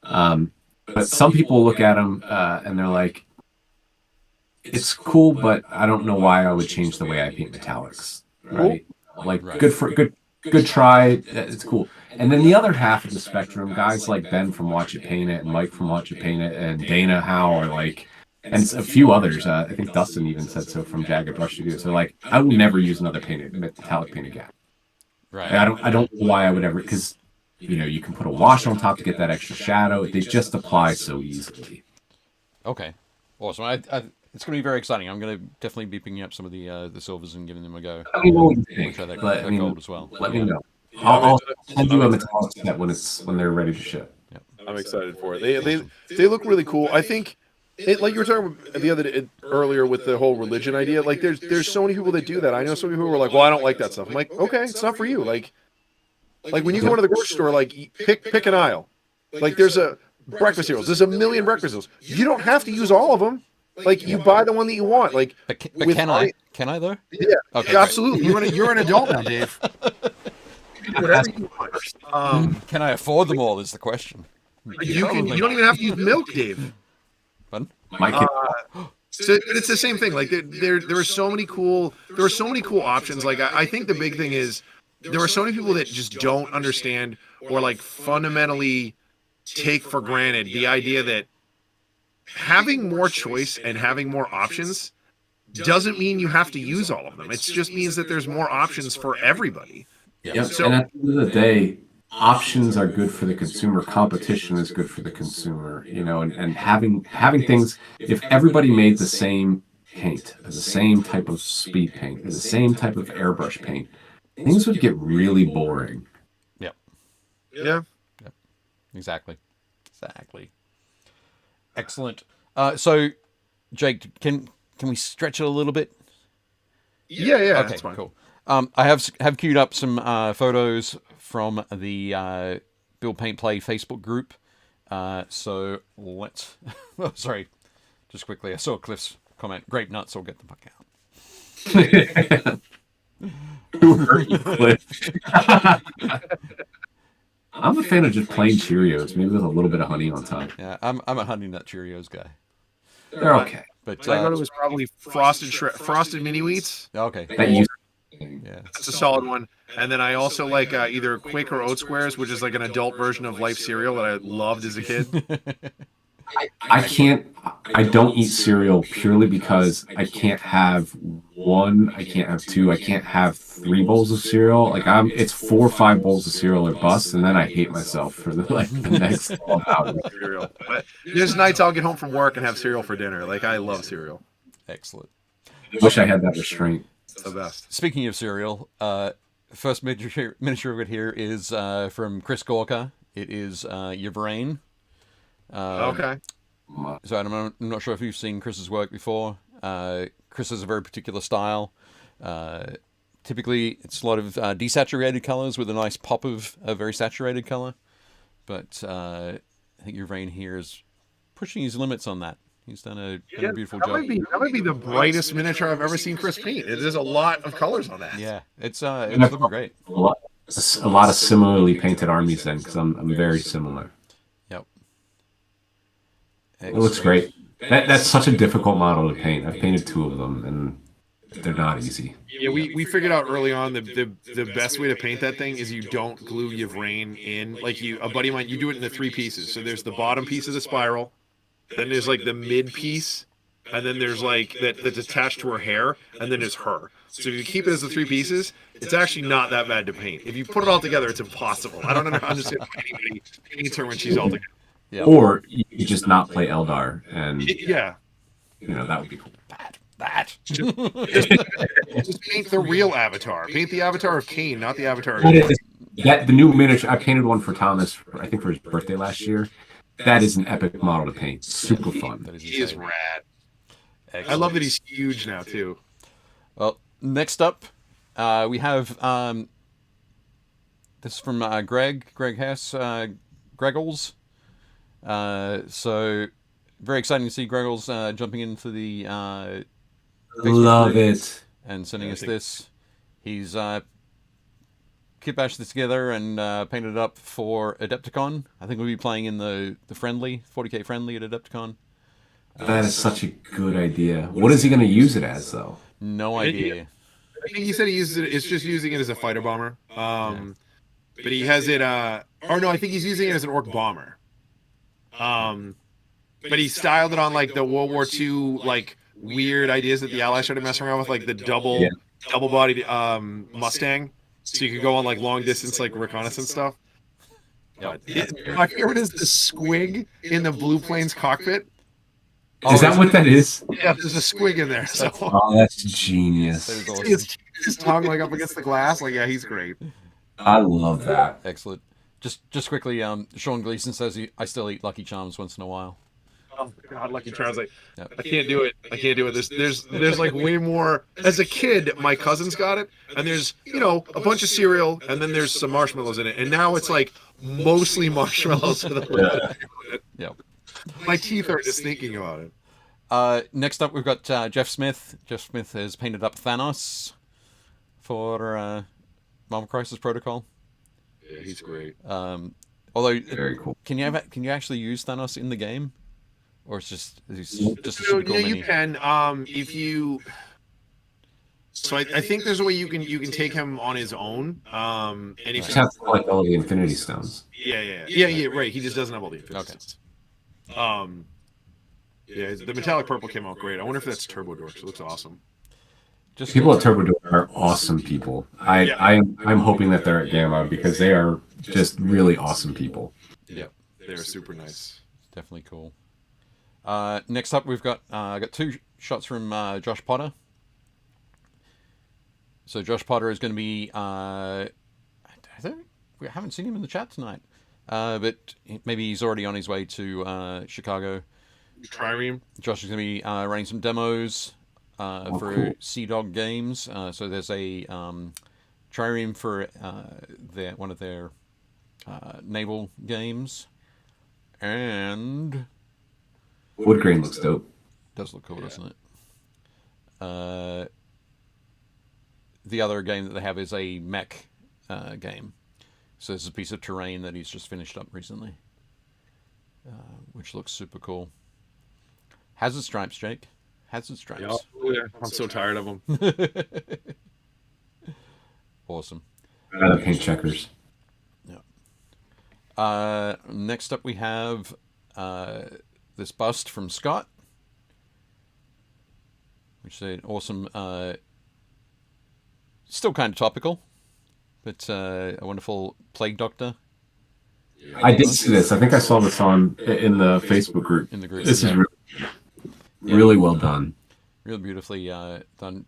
But some people look at them and they're like, it's cool, but I don't know why I would change the way I paint metallics. Right? Like good try. It's cool. And then the other half of the spectrum, guys like Ben from Watch It Paint It and Mike from Watch It Paint It and Dana Howe are like, and a few others. I think Dustin even said so from Jagged Brush Studios. So like, I will never use another metallic paint again. Right. I don't know why I would ever, because you can put a wash on top to get that extra shadow. They just apply so easily. Okay. Awesome. I it's going to be very exciting. I'm going to definitely be picking up some of the silvers and giving them a go. Let me know what you think. Try that, But, gold as well. Let me know. I'll send you a metallic set when they're ready to ship. Yep. I'm excited for it. They look really cool. I think like you were talking about the other day, earlier with the whole religion idea. Like there's so many people that do that. I know some people who are like, well, I don't like that stuff. I'm like, okay, it's not for you. Like when you go into the grocery store, like pick an aisle. Like there's a breakfast cereals. There's a million breakfast cereals. You don't have to use all of them. Like you buy the one that you want. Like, but can I? Can I though? Yeah, okay, absolutely. You're an adult now, Dave. Whatever you want. Can I afford them all? Is the question. You don't even have to use milk, Dave. Pardon? My kid. So, but it's the same thing. Like there are so many cool options. Like I think the big thing is there are so many people that just don't understand or like fundamentally take for granted the idea that having more choice and having more options doesn't mean you have to use all of them. It just means that there's more options for everybody. Yep. So, and at the end of the day, options are good for the consumer. Competition is good for the consumer. And having things. If everybody made the same paint, the same type of speed paint, the same type of airbrush paint, things would get really boring. Yep. Yeah. Yep. Exactly. Excellent. So, Jake, can we stretch it a little bit? Yeah, okay, that's fine. Cool. I have queued up some photos from the Build Paint Play Facebook group. So let's. Oh, sorry. Just quickly, I saw Cliff's comment. Grape nuts, I'll get the fuck out. Who hurt you, Cliff? I'm a fan of just plain Cheerios, maybe with a little bit of honey on top. Yeah, I'm a Honey Nut Cheerios guy. They're okay. But I thought it was probably frosted mini wheats. Okay. Yeah, that's a solid one. And then I also like either Quaker Oat Squares, which is like an adult version of Life cereal that I loved as a kid. I don't eat cereal purely because I can't have one, I can't have two, I can't have 3 bowls of cereal. Like it's 4 or 5 bowls of cereal or bust, and then I hate myself for the next 12 hours. But there's nights I'll get home from work and have cereal for dinner. Like I love cereal. Excellent. I wish I had that restraint. It's the best. Speaking of cereal, first miniature of it here is from Chris Gorka. It is Yvrain. Okay. So I'm not sure if you've seen Chris's work before. Chris has a very particular style. Typically, it's a lot of desaturated colors with a nice pop of a very saturated color. But I think Yvrain here is pushing his limits on that. He's done a beautiful job. That might be the brightest miniature I've ever seen Chris paint. There's a lot of colors on that. Yeah, it's looking great. A lot of similarly painted armies then, because I'm very similar. Yep. It looks great. That's such a difficult model to paint. I've painted 2 of them, and they're not easy. Yeah, we figured out early on the best way to paint that thing is you don't glue Yvrain in. Like a buddy of mine, you do it in the 3 pieces. So there's the bottom piece of the spiral, then there's like the mid piece, and then there's like that's attached to her hair, and then there's her. So if you keep it as the 3 pieces, it's actually not that bad to paint. If you put it all together, it's impossible. I don't understand why anybody paints her when she's all together. Yep. Or you could just not play Eldar, and yeah, that would be cool. That. Just paint the real Avatar. Paint the Avatar of Cain, not the Avatar of the new miniature. I painted one for Thomas, I think for his birthday last year. That is an epic model to paint. Super fun. He is rad. Excellent. I love that he's huge now too. Well, next up, we have this is from Greg Hess, Greggles. So very exciting to see Greggles jumping into the love it and sending us this. He's kit bashed this together and painted it up for Adepticon. I think we'll be playing in the friendly 40k friendly at Adepticon. That is such a good idea. What is he going to use it as, though? No idea. I think he said he uses it. It's just using it as a fighter bomber. But he has it. Or no, I think he's using it as an orc bomber. But he styled it on like the World War II like weird ideas that the Allies started messing around with, like the double bodied Mustang, so you could go on like long distance like reconnaissance stuff. My favorite is the squig in the Blue Planes cockpit. Is that what that is? Yeah, there's a squig in there. So Oh, that's genius. That is awesome. his tongue like up against the glass. Like, yeah, he's great. I love that. Excellent. Just quickly, Sean Gleason says I still eat Lucky Charms once in a while. Oh God, Lucky Charms! Like, I can't do it. I can't do it. There's like way more. As a kid, my cousins got it, and there's a bunch of cereal, and then there's some marshmallows in it, and now it's like mostly marshmallows with a little bit of sugar in it. Yep. My teeth are just thinking about it. Next up, we've got Jeff Smith. Jeff Smith has painted up Thanos for Marvel Crisis Protocol. Yeah, he's great. Although, Very cool. Can you actually use Thanos in the game, or it's just a super cool mini? You can. If you. So I think there's a way you can take him on his own. And if You just have to collect all the Infinity Stones. yeah, right. He just doesn't have all the Infinity Stones. Yeah, the metallic purple came out great. I wonder if that's Turbo Dorks. It looks awesome. Just People at Turbo Door are awesome people. I'm hoping that they're at Gamma because they are just really awesome people. Yeah, they're super nice. Definitely cool. Next up, we've got two shots from Josh Potter. So Josh Potter is going to be. We haven't seen him in the chat tonight, but maybe he's already on his way to Chicago. Trireme. Josh is going to be running some demos for cool. Sea Dog Games. So there's a trireme for one of their naval games, and Wood grain looks dope. does look cool, doesn't it? The other game that they have is a mech game. So it's a piece of terrain that he's just finished up recently, which looks super cool. Hazard Stripes, Jake. Hazard Stripes. Yeah, I'm so tired of them. Awesome. I'd rather paint checkers. Yeah. Next up, we have this bust from Scott, which is an awesome, still kind of topical, but a wonderful Plague Doctor. I did see this. I think I saw this in the Facebook group. In the group. This is really well done. Real beautifully done.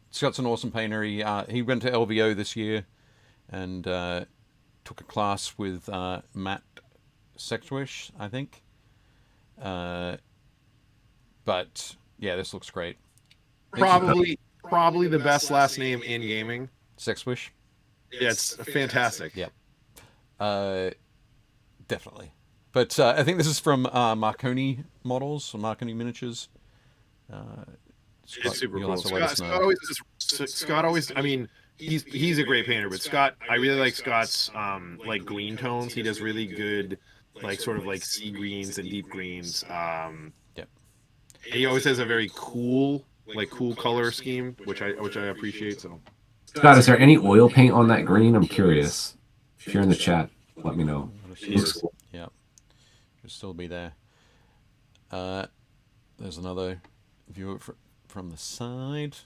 Scott's an awesome painter. He went to LVO this year and took a class with Matt Sextwish, I think. But yeah, this looks great. Probably the best last name in gaming. Sextwish. Yeah, it's fantastic. Yeah. Definitely. But I think this is from Marconi Models, or Marconi Miniatures. Scott, It's super you'll cool. have to let us know. Scott always. I mean, he's a great painter, but Scott, I really like Scott's like green tones. He does really good, like sort of like sea greens and deep greens. Yep. And he always has a very cool color scheme, which I appreciate. So, Scott, is there any oil paint on that green? I'm curious. If you're in the chat, let me know. Looks cool. Yeah. Should still be there. There's another view from the side.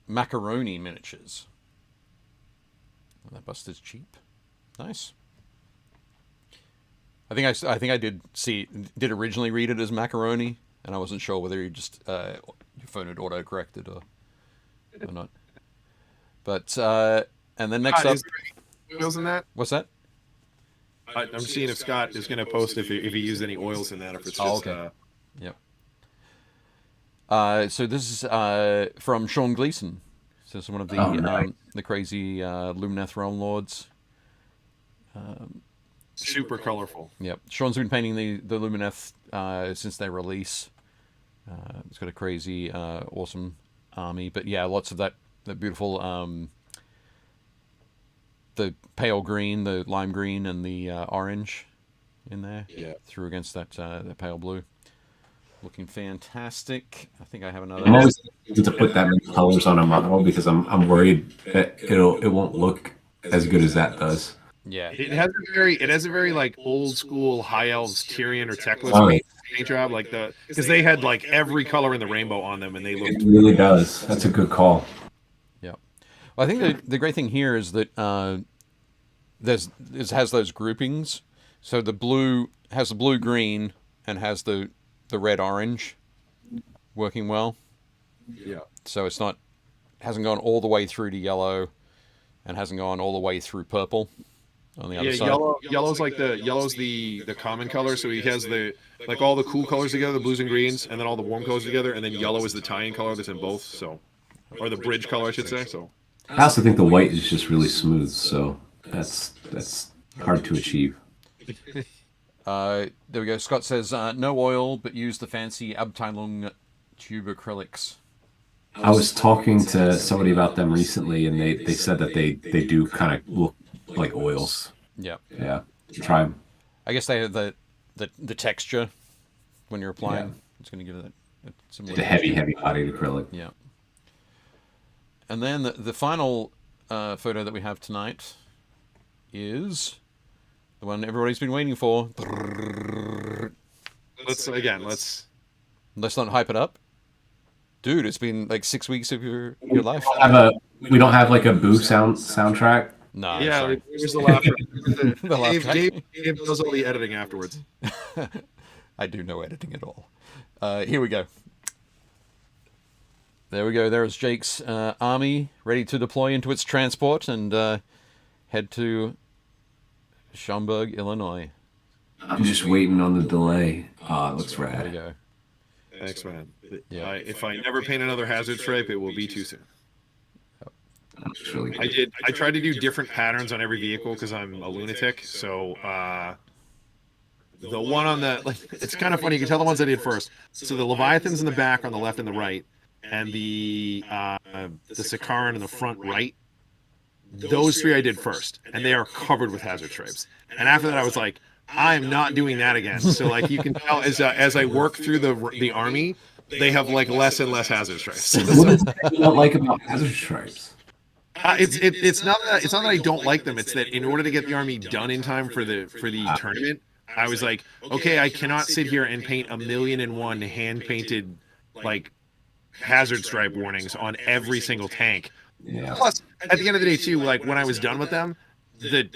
Macaroni Miniatures. Oh, that bust is cheap. Nice. I think I did originally read it as macaroni, and I wasn't sure whether you just your phone had auto corrected or not. But and then next up, is there any oils in that? what's that? I'm seeing if Scott is going to post if he used any oils in that, if it's just. Okay. Yep. So this is from Sean Gleason. So it's one of the nice. The crazy Lumineth Realm Lords. Super colorful. Yep. Sean's been painting the Lumineth since their release. It's got a crazy, awesome army. But yeah, lots of that beautiful the pale green, the lime green, and the orange in there. Yeah. Through against that pale blue. Looking fantastic. I think I have another. I'm always hesitant to put that many colors on a model because I'm worried that it won't look as good as that does. Yeah. It has a very like old school High Elves Tyrion or Teclis paint job, like because they had like every color in the rainbow on them, and they looked. It really does. That's a good call. Yeah. Well, I think the great thing here is that it has those groupings. So the blue has the blue green and has the red orange working well. Yeah. So it's hasn't gone all the way through to yellow, and hasn't gone all the way through purple on the other side. Yellow's the common color, so he has like all the cool colors together, the blues and greens, and then all the warm colors together, and then yellow is the tie-in color that's in both, so, or the bridge color, I should say. So I also think the white is just really smooth, so that's hard to achieve. There we go. Scott says, no oil, but use the fancy Abteilung tube acrylics. I was talking to somebody about them recently, and they said that they do kind of look like oils. Yeah. Yeah. Try them. I guess they have the texture when you're applying. Yeah. It's going to give it some... The heavy-bodied acrylic. Yeah. And then the final photo that we have tonight is... the one everybody's been waiting for. Let's not hype it up. Dude, it's been like 6 weeks of your life. We don't have like a boo soundtrack. No. Yeah, sorry. here's the laugh track. Dave does all the editing afterwards. I do no editing at all. Here we go. There we go. There's Jake's army ready to deploy into its transport and head to Schaumburg, Illinois. I'm just waiting on the delay. It looks rad. There we go. Thanks, man. Yeah. If I never paint another hazard stripe, it will be too soon. Really I tried to do different patterns on every vehicle because I'm a lunatic. So the one on the it's kind of funny. You can tell the ones I did first. So the Leviathans in the back on the left and the right, and the Sakaran in the front right. Those three I did first, and they are covered with hazard stripes. And after that, I was like, I am not doing that again. So like you can tell as I work through the army, they have like less and less hazard stripes. What is that you don't like about hazard stripes? It's not that I don't like them. It's that in order to get the army done in time for the tournament, I was like, okay, I cannot sit here and paint 1,000,001 hand painted like hazard stripe warnings on every single tank. Yeah. Plus, at the end of the day, too, like when I was done with them, the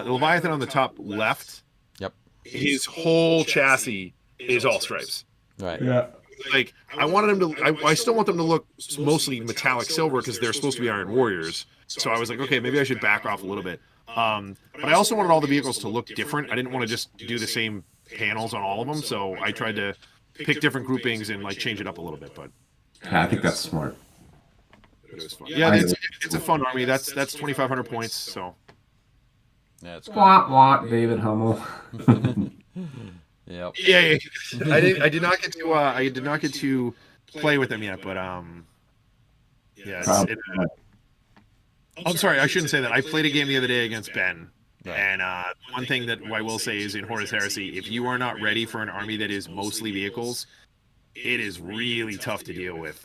Leviathan on the top left, yep, his whole chassis is all stripes. Right. Yeah. Like I wanted them to, I still want them to look mostly metallic silver because they're supposed to be Iron Warriors. So I was like, okay, maybe I should back off a little bit. But I also wanted all the vehicles to look different. I didn't want to just do the same panels on all of them. So I tried to pick different groupings and like change it up a little bit. But I think that's smart. it was fun. Yeah, it's a fun army. That's 2,500 points. So yeah, it's cool. Wah, David Hummel. Yep. Yeah. I did not get to play with them yet, but yeah. I'm sorry, I shouldn't say that. I played a game the other day against Ben, right. And one thing that I will say is in Horus Heresy, if you are not ready for an army that is mostly vehicles, it is really tough to deal with.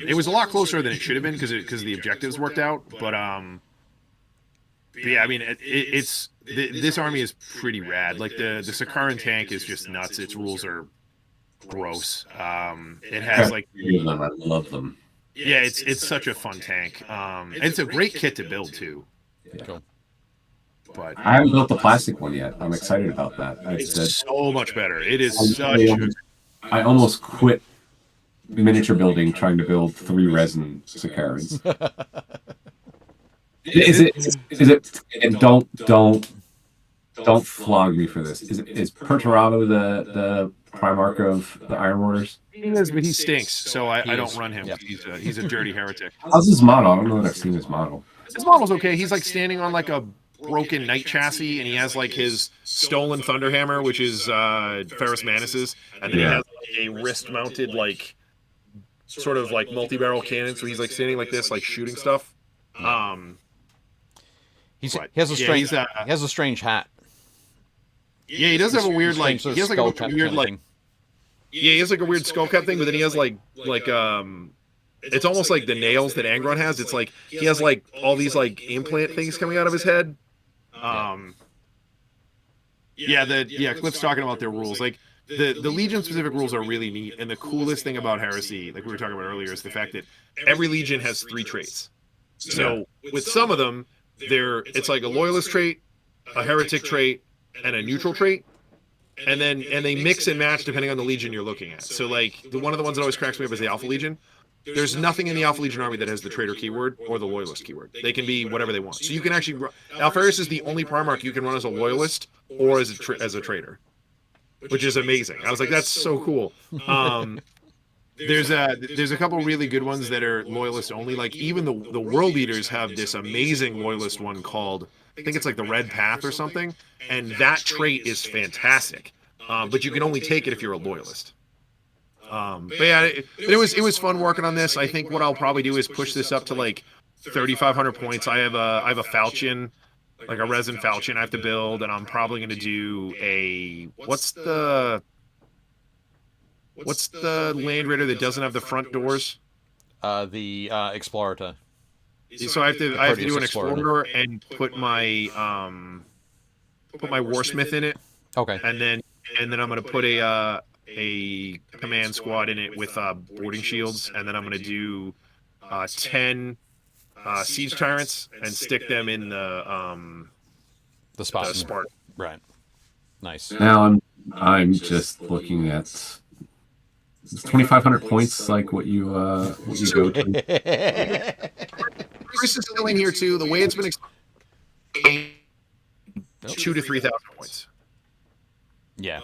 It was a lot closer than it should have been because the objectives worked out, but yeah, I mean, this army is pretty rad. Like the Sakaran tank is just nuts. Its rules are gross. It has like I love them. Yeah, it's such a fun tank. It's a great kit to build too. Cool. But I haven't built the plastic one yet. I'm excited about that. It's so much better. It is I almost quit miniature building trying to build 3 resin Sakarans. Is it? And don't flog me for this. Is Perturado the Primarch of the Iron Warriors? He is, but he stinks, so I don't run him. Yep. He's a dirty heretic. How's his model? I don't know that I've seen his model. His model's okay. He's like standing on like a broken knight chassis, and he has like his stolen Thunderhammer, which is Ferrus Manus's, and then he has like, a wrist-mounted like sort of like multi-barrel cannon. So he's like standing like this, like shooting stuff. He has a strange. He has a strange hat. Yeah, he does have a weird like. Strange He has like skull a cap weird kind of like. thing. Yeah, he has like a weird skull cap thing, but then he has like it's almost like the nails that Angron has. It's like he has like all these like implant things coming out of his head. Cliff's talking about their rules. Like the Legion specific rules are really neat, and the coolest thing about Heresy, like we were talking about earlier, is the fact that every Legion has 3 traits. So with some of them, it's like a loyalist trait, a heretic trait, and a neutral trait. And they mix and match depending on the Legion you're looking at. So like one of the ones that always cracks me up is the Alpha Legion. There's nothing in the Alpha Legion army that has the traitor keyword or the loyalist keyword. They can be whatever they want. So you can actually Alpharis is the only Primarch you can run as a loyalist or as a traitor, which is amazing. I was like, that's so cool. There's a couple really good ones that are loyalist only. Like even the world leaders have this amazing loyalist one called, I think it's like the Red Path or something, and that trait is fantastic. But you can only take it if you're a loyalist. It was fun working on this. I think what I'll probably do is push this up to like 3,500 points. I have a Falchion, like a resin Falchion I have to build, and I'm probably going to do a what's the Land Raider that doesn't have the front doors? The Explorator. So I have to do an Explorer and put my Warsmith in it. Okay. And then I'm going to put a command squad in it with boarding shields, and then I'm going to do 10 siege tyrants and stick them in the Spartan. Right. Nice. Now I'm just looking at 2,500 points, like what you go to. Chris is still in here too. The way it's been 2,000 to 3,000 points. Yeah.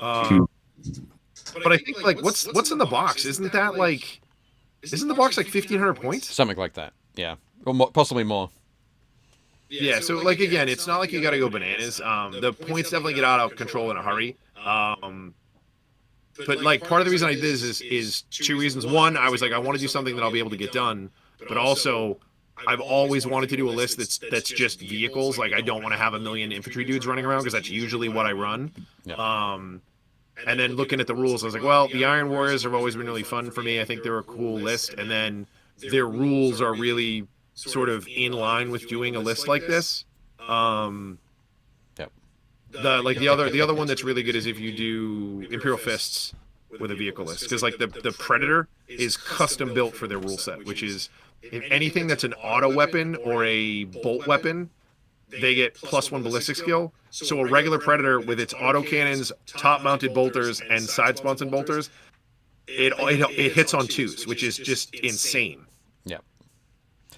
But I think like what's in the box? Isn't the box like 1,500 points? Something like that. Yeah, or possibly more. Yeah. So like again, it's not like you got to go bananas. The points definitely get out of control in a hurry. But like part of the reason I did this is 2 reasons. One, I was like, I want to do something that I'll be able to get done, but also I've always wanted to do a list that's just vehicles. Like I don't want to have a million infantry dudes running around because that's usually what I run. Yeah. And then looking at the rules, I was like, well, the Iron Warriors have always been really fun for me. I think they're a cool list. And then their rules are really sort of in line with doing a list like this. Yep. The other one that's really good is if you do Imperial Fists with a vehicle list. Because like the Predator is custom built for their rule set, which is if anything that's an auto weapon or a bolt weapon, they get +1 ballistic skill. So a regular Predator with its auto cannons, top-mounted bolters, and side-sponsored bolters, it hits on 2s, which is just insane. Yeah.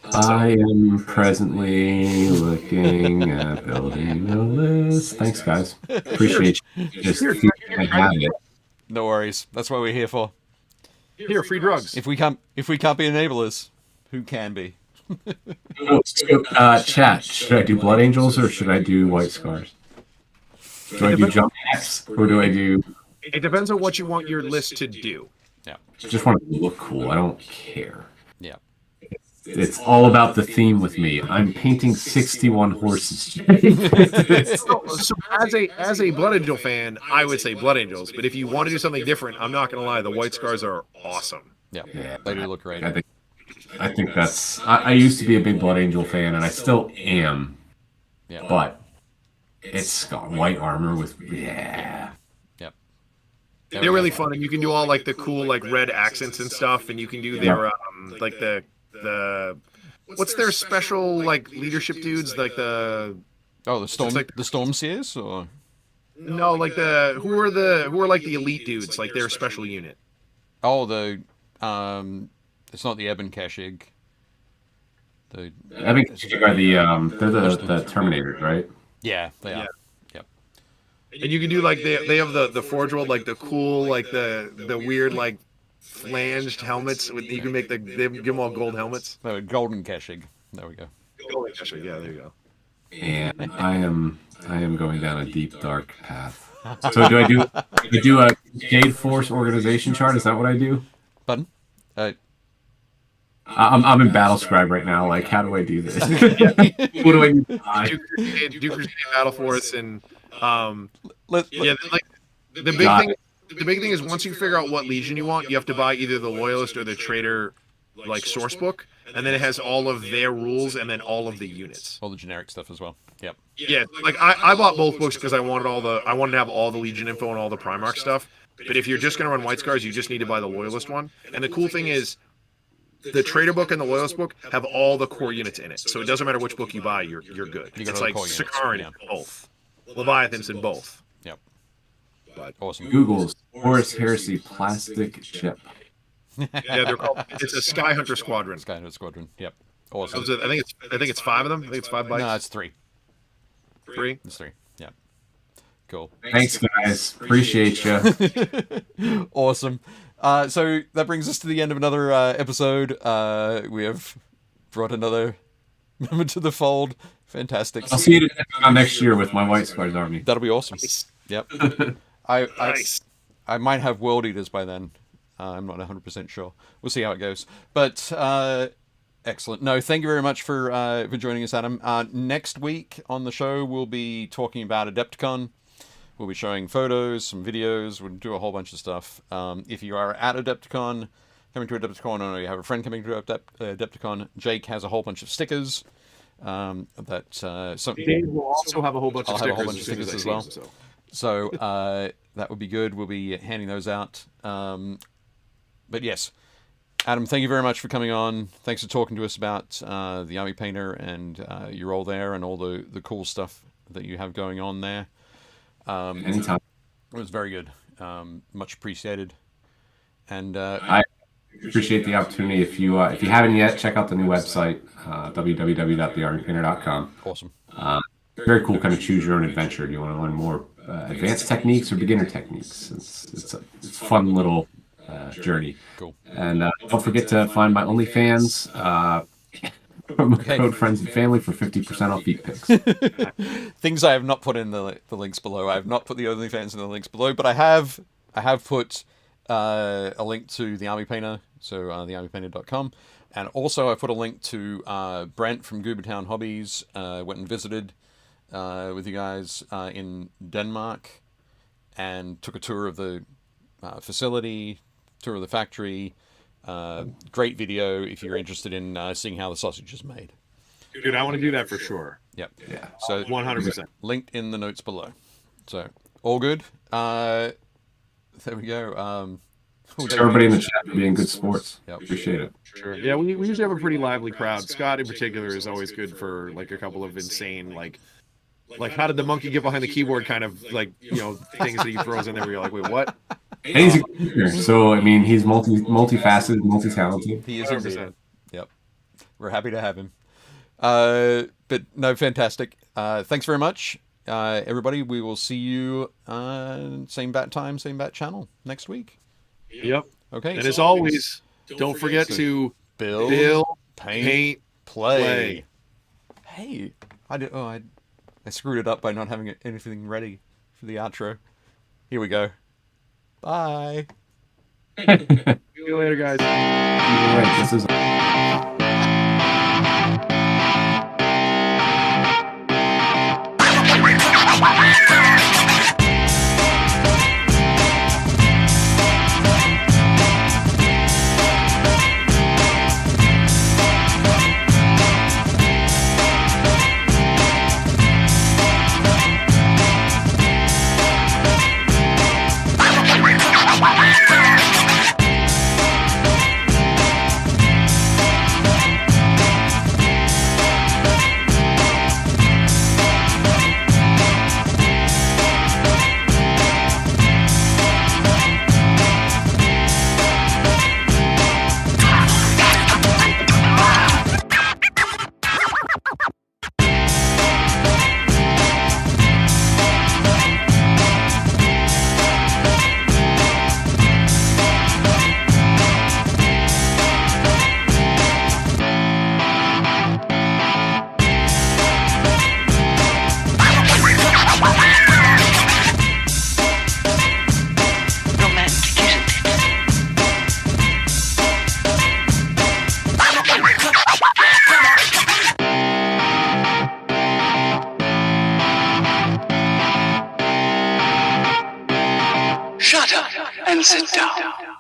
I am presently looking at building a list. Thanks, guys. Appreciate you. Just have it. No worries. That's what we're here for. Here, free drugs. If we can't be enablers, who can be? Chat, should I do Blood Angels or should I do White Scars? Do I do Jump X or do I do... It depends on what you want your list to do. Yeah. Just want to look cool. I don't care. Yeah. It's all about the theme with me. I'm painting 61 horses. So as a Blood Angel fan, I would say Blood Angels. But if you want to do something different, I'm not going to lie, the White Scars are awesome. Yeah, they do look great. I think that's... I used to be a big Blood Angel fan, and I still am. Yeah. But it's got white armor with... Yeah. Yep. They're really fun, and you can do all like the cool like red accents and stuff, and you can do their like the what's their special like leadership dudes, like the the Storm Seers, or no, like who are like the elite dudes, like their special unit. It's not the Ebon Kashig. The Ebon Kashig are they're the Terminators, right? Yeah, they are. Yep. And you can do like they have the Forge World, like the cool, like the weird like flanged helmets. You can make they give them all gold helmets. No, Golden Kashig. There we go. Golden Kashig, yeah, there you go. And I am going down a deep dark path. So do I do a Jade Force organization chart? Is that what I do? Pardon? I'm in Battle Scribe right now. Like, how do I do this? What do I need to buy? Do Crusade Battle Force and Let- yeah, like the big Got thing. The big thing is once you figure out what Legion you want, you have to buy either the Loyalist or the Traitor like source book, and then it has all of their rules and then all of the units. all the generic stuff as well. Yep. Yeah, like I bought both books because I wanted to have all the Legion info and all the Primarch stuff. But if you're just gonna run White Scars, you just need to buy the Loyalist one. And the cool thing is, the Traitor book and the Loyalist book have all the core units in it, so it doesn't matter which book you buy, you're good. You got It's all the like core units, Sakaran yeah. in both, Leviathans in both. Yep. But Awesome. Google's Horus Heresy plastic ship. yeah, they're called. It's a Sky Hunter Squadron. Skynet Squadron. Yep. Awesome. I think it's 5 of them. I think it's 5 bikes. No, it's 3. 3. It's 3. Yep. Cool. Thanks, guys. Appreciate you. Awesome. So that brings us to the end of another episode. We have brought another member to the fold. Fantastic. I'll see you next year with my White Scars army. That'll be awesome. Yep. Nice. I might have World Eaters by then. I'm not 100% sure. We'll see how it goes. But excellent. No, thank you very much for joining us, Adam. Next week on the show, we'll be talking about Adepticon. We'll be showing photos, some videos. We'll do a whole bunch of stuff. If you are at Adepticon, coming to Adepticon, or you have a friend coming to Adepticon, Jake has a whole bunch of stickers. Dave will also have a whole bunch I'll of have a stickers, whole bunch of stickers as well. So that would be good. We'll be handing those out. But yes, Adam, thank you very much for coming on. Thanks for talking to us about the Army Painter and your role there and all the cool stuff that you have going on there. Anytime. It was very good. Much appreciated. And I appreciate the opportunity. If you haven't yet, check out the new website, www.thearmypainter.com. awesome. Very cool, kind of choose your own adventure. Do you want to learn more advanced techniques or beginner techniques? It's a fun little journey. Cool. And don't forget to find my OnlyFans code friends and family for 50% off feet pics. Things I have not put in the links below. I have not put the OnlyFans in the links below, but I have put a link to the Army Painter, so thearmypainter.com, and also I put a link to Brent from Goobertown Hobbies. Went and visited with you guys in Denmark and took a tour of the facility, tour of the factory. Great video if you're interested in seeing how the sausage is made. Dude, I want to do that for sure. Yep. Yeah. So 100%. linked in the notes below. So all good. There we go. Everybody in the chat for being good sports. Yep. Appreciate it. Sure. Yeah, we usually have a pretty lively crowd. Scott in particular is always good for like a couple of insane like how did the monkey get behind the keyboard kind of like, things that he throws in there where you're like, wait, what? And he's a computer, so I mean, he's multifaceted, multi-talented. He is 100%. indeed. Yep. We're happy to have him. But no, fantastic. Thanks very much, everybody. We will see you same bat time, same bat channel next week. Yep. Okay. And as always, don't forget to build, paint, paint, play. play. Hey, I screwed it up by not having anything ready for the outro. Here we go. Bye. See you later, guys. All right, this is. and sit down.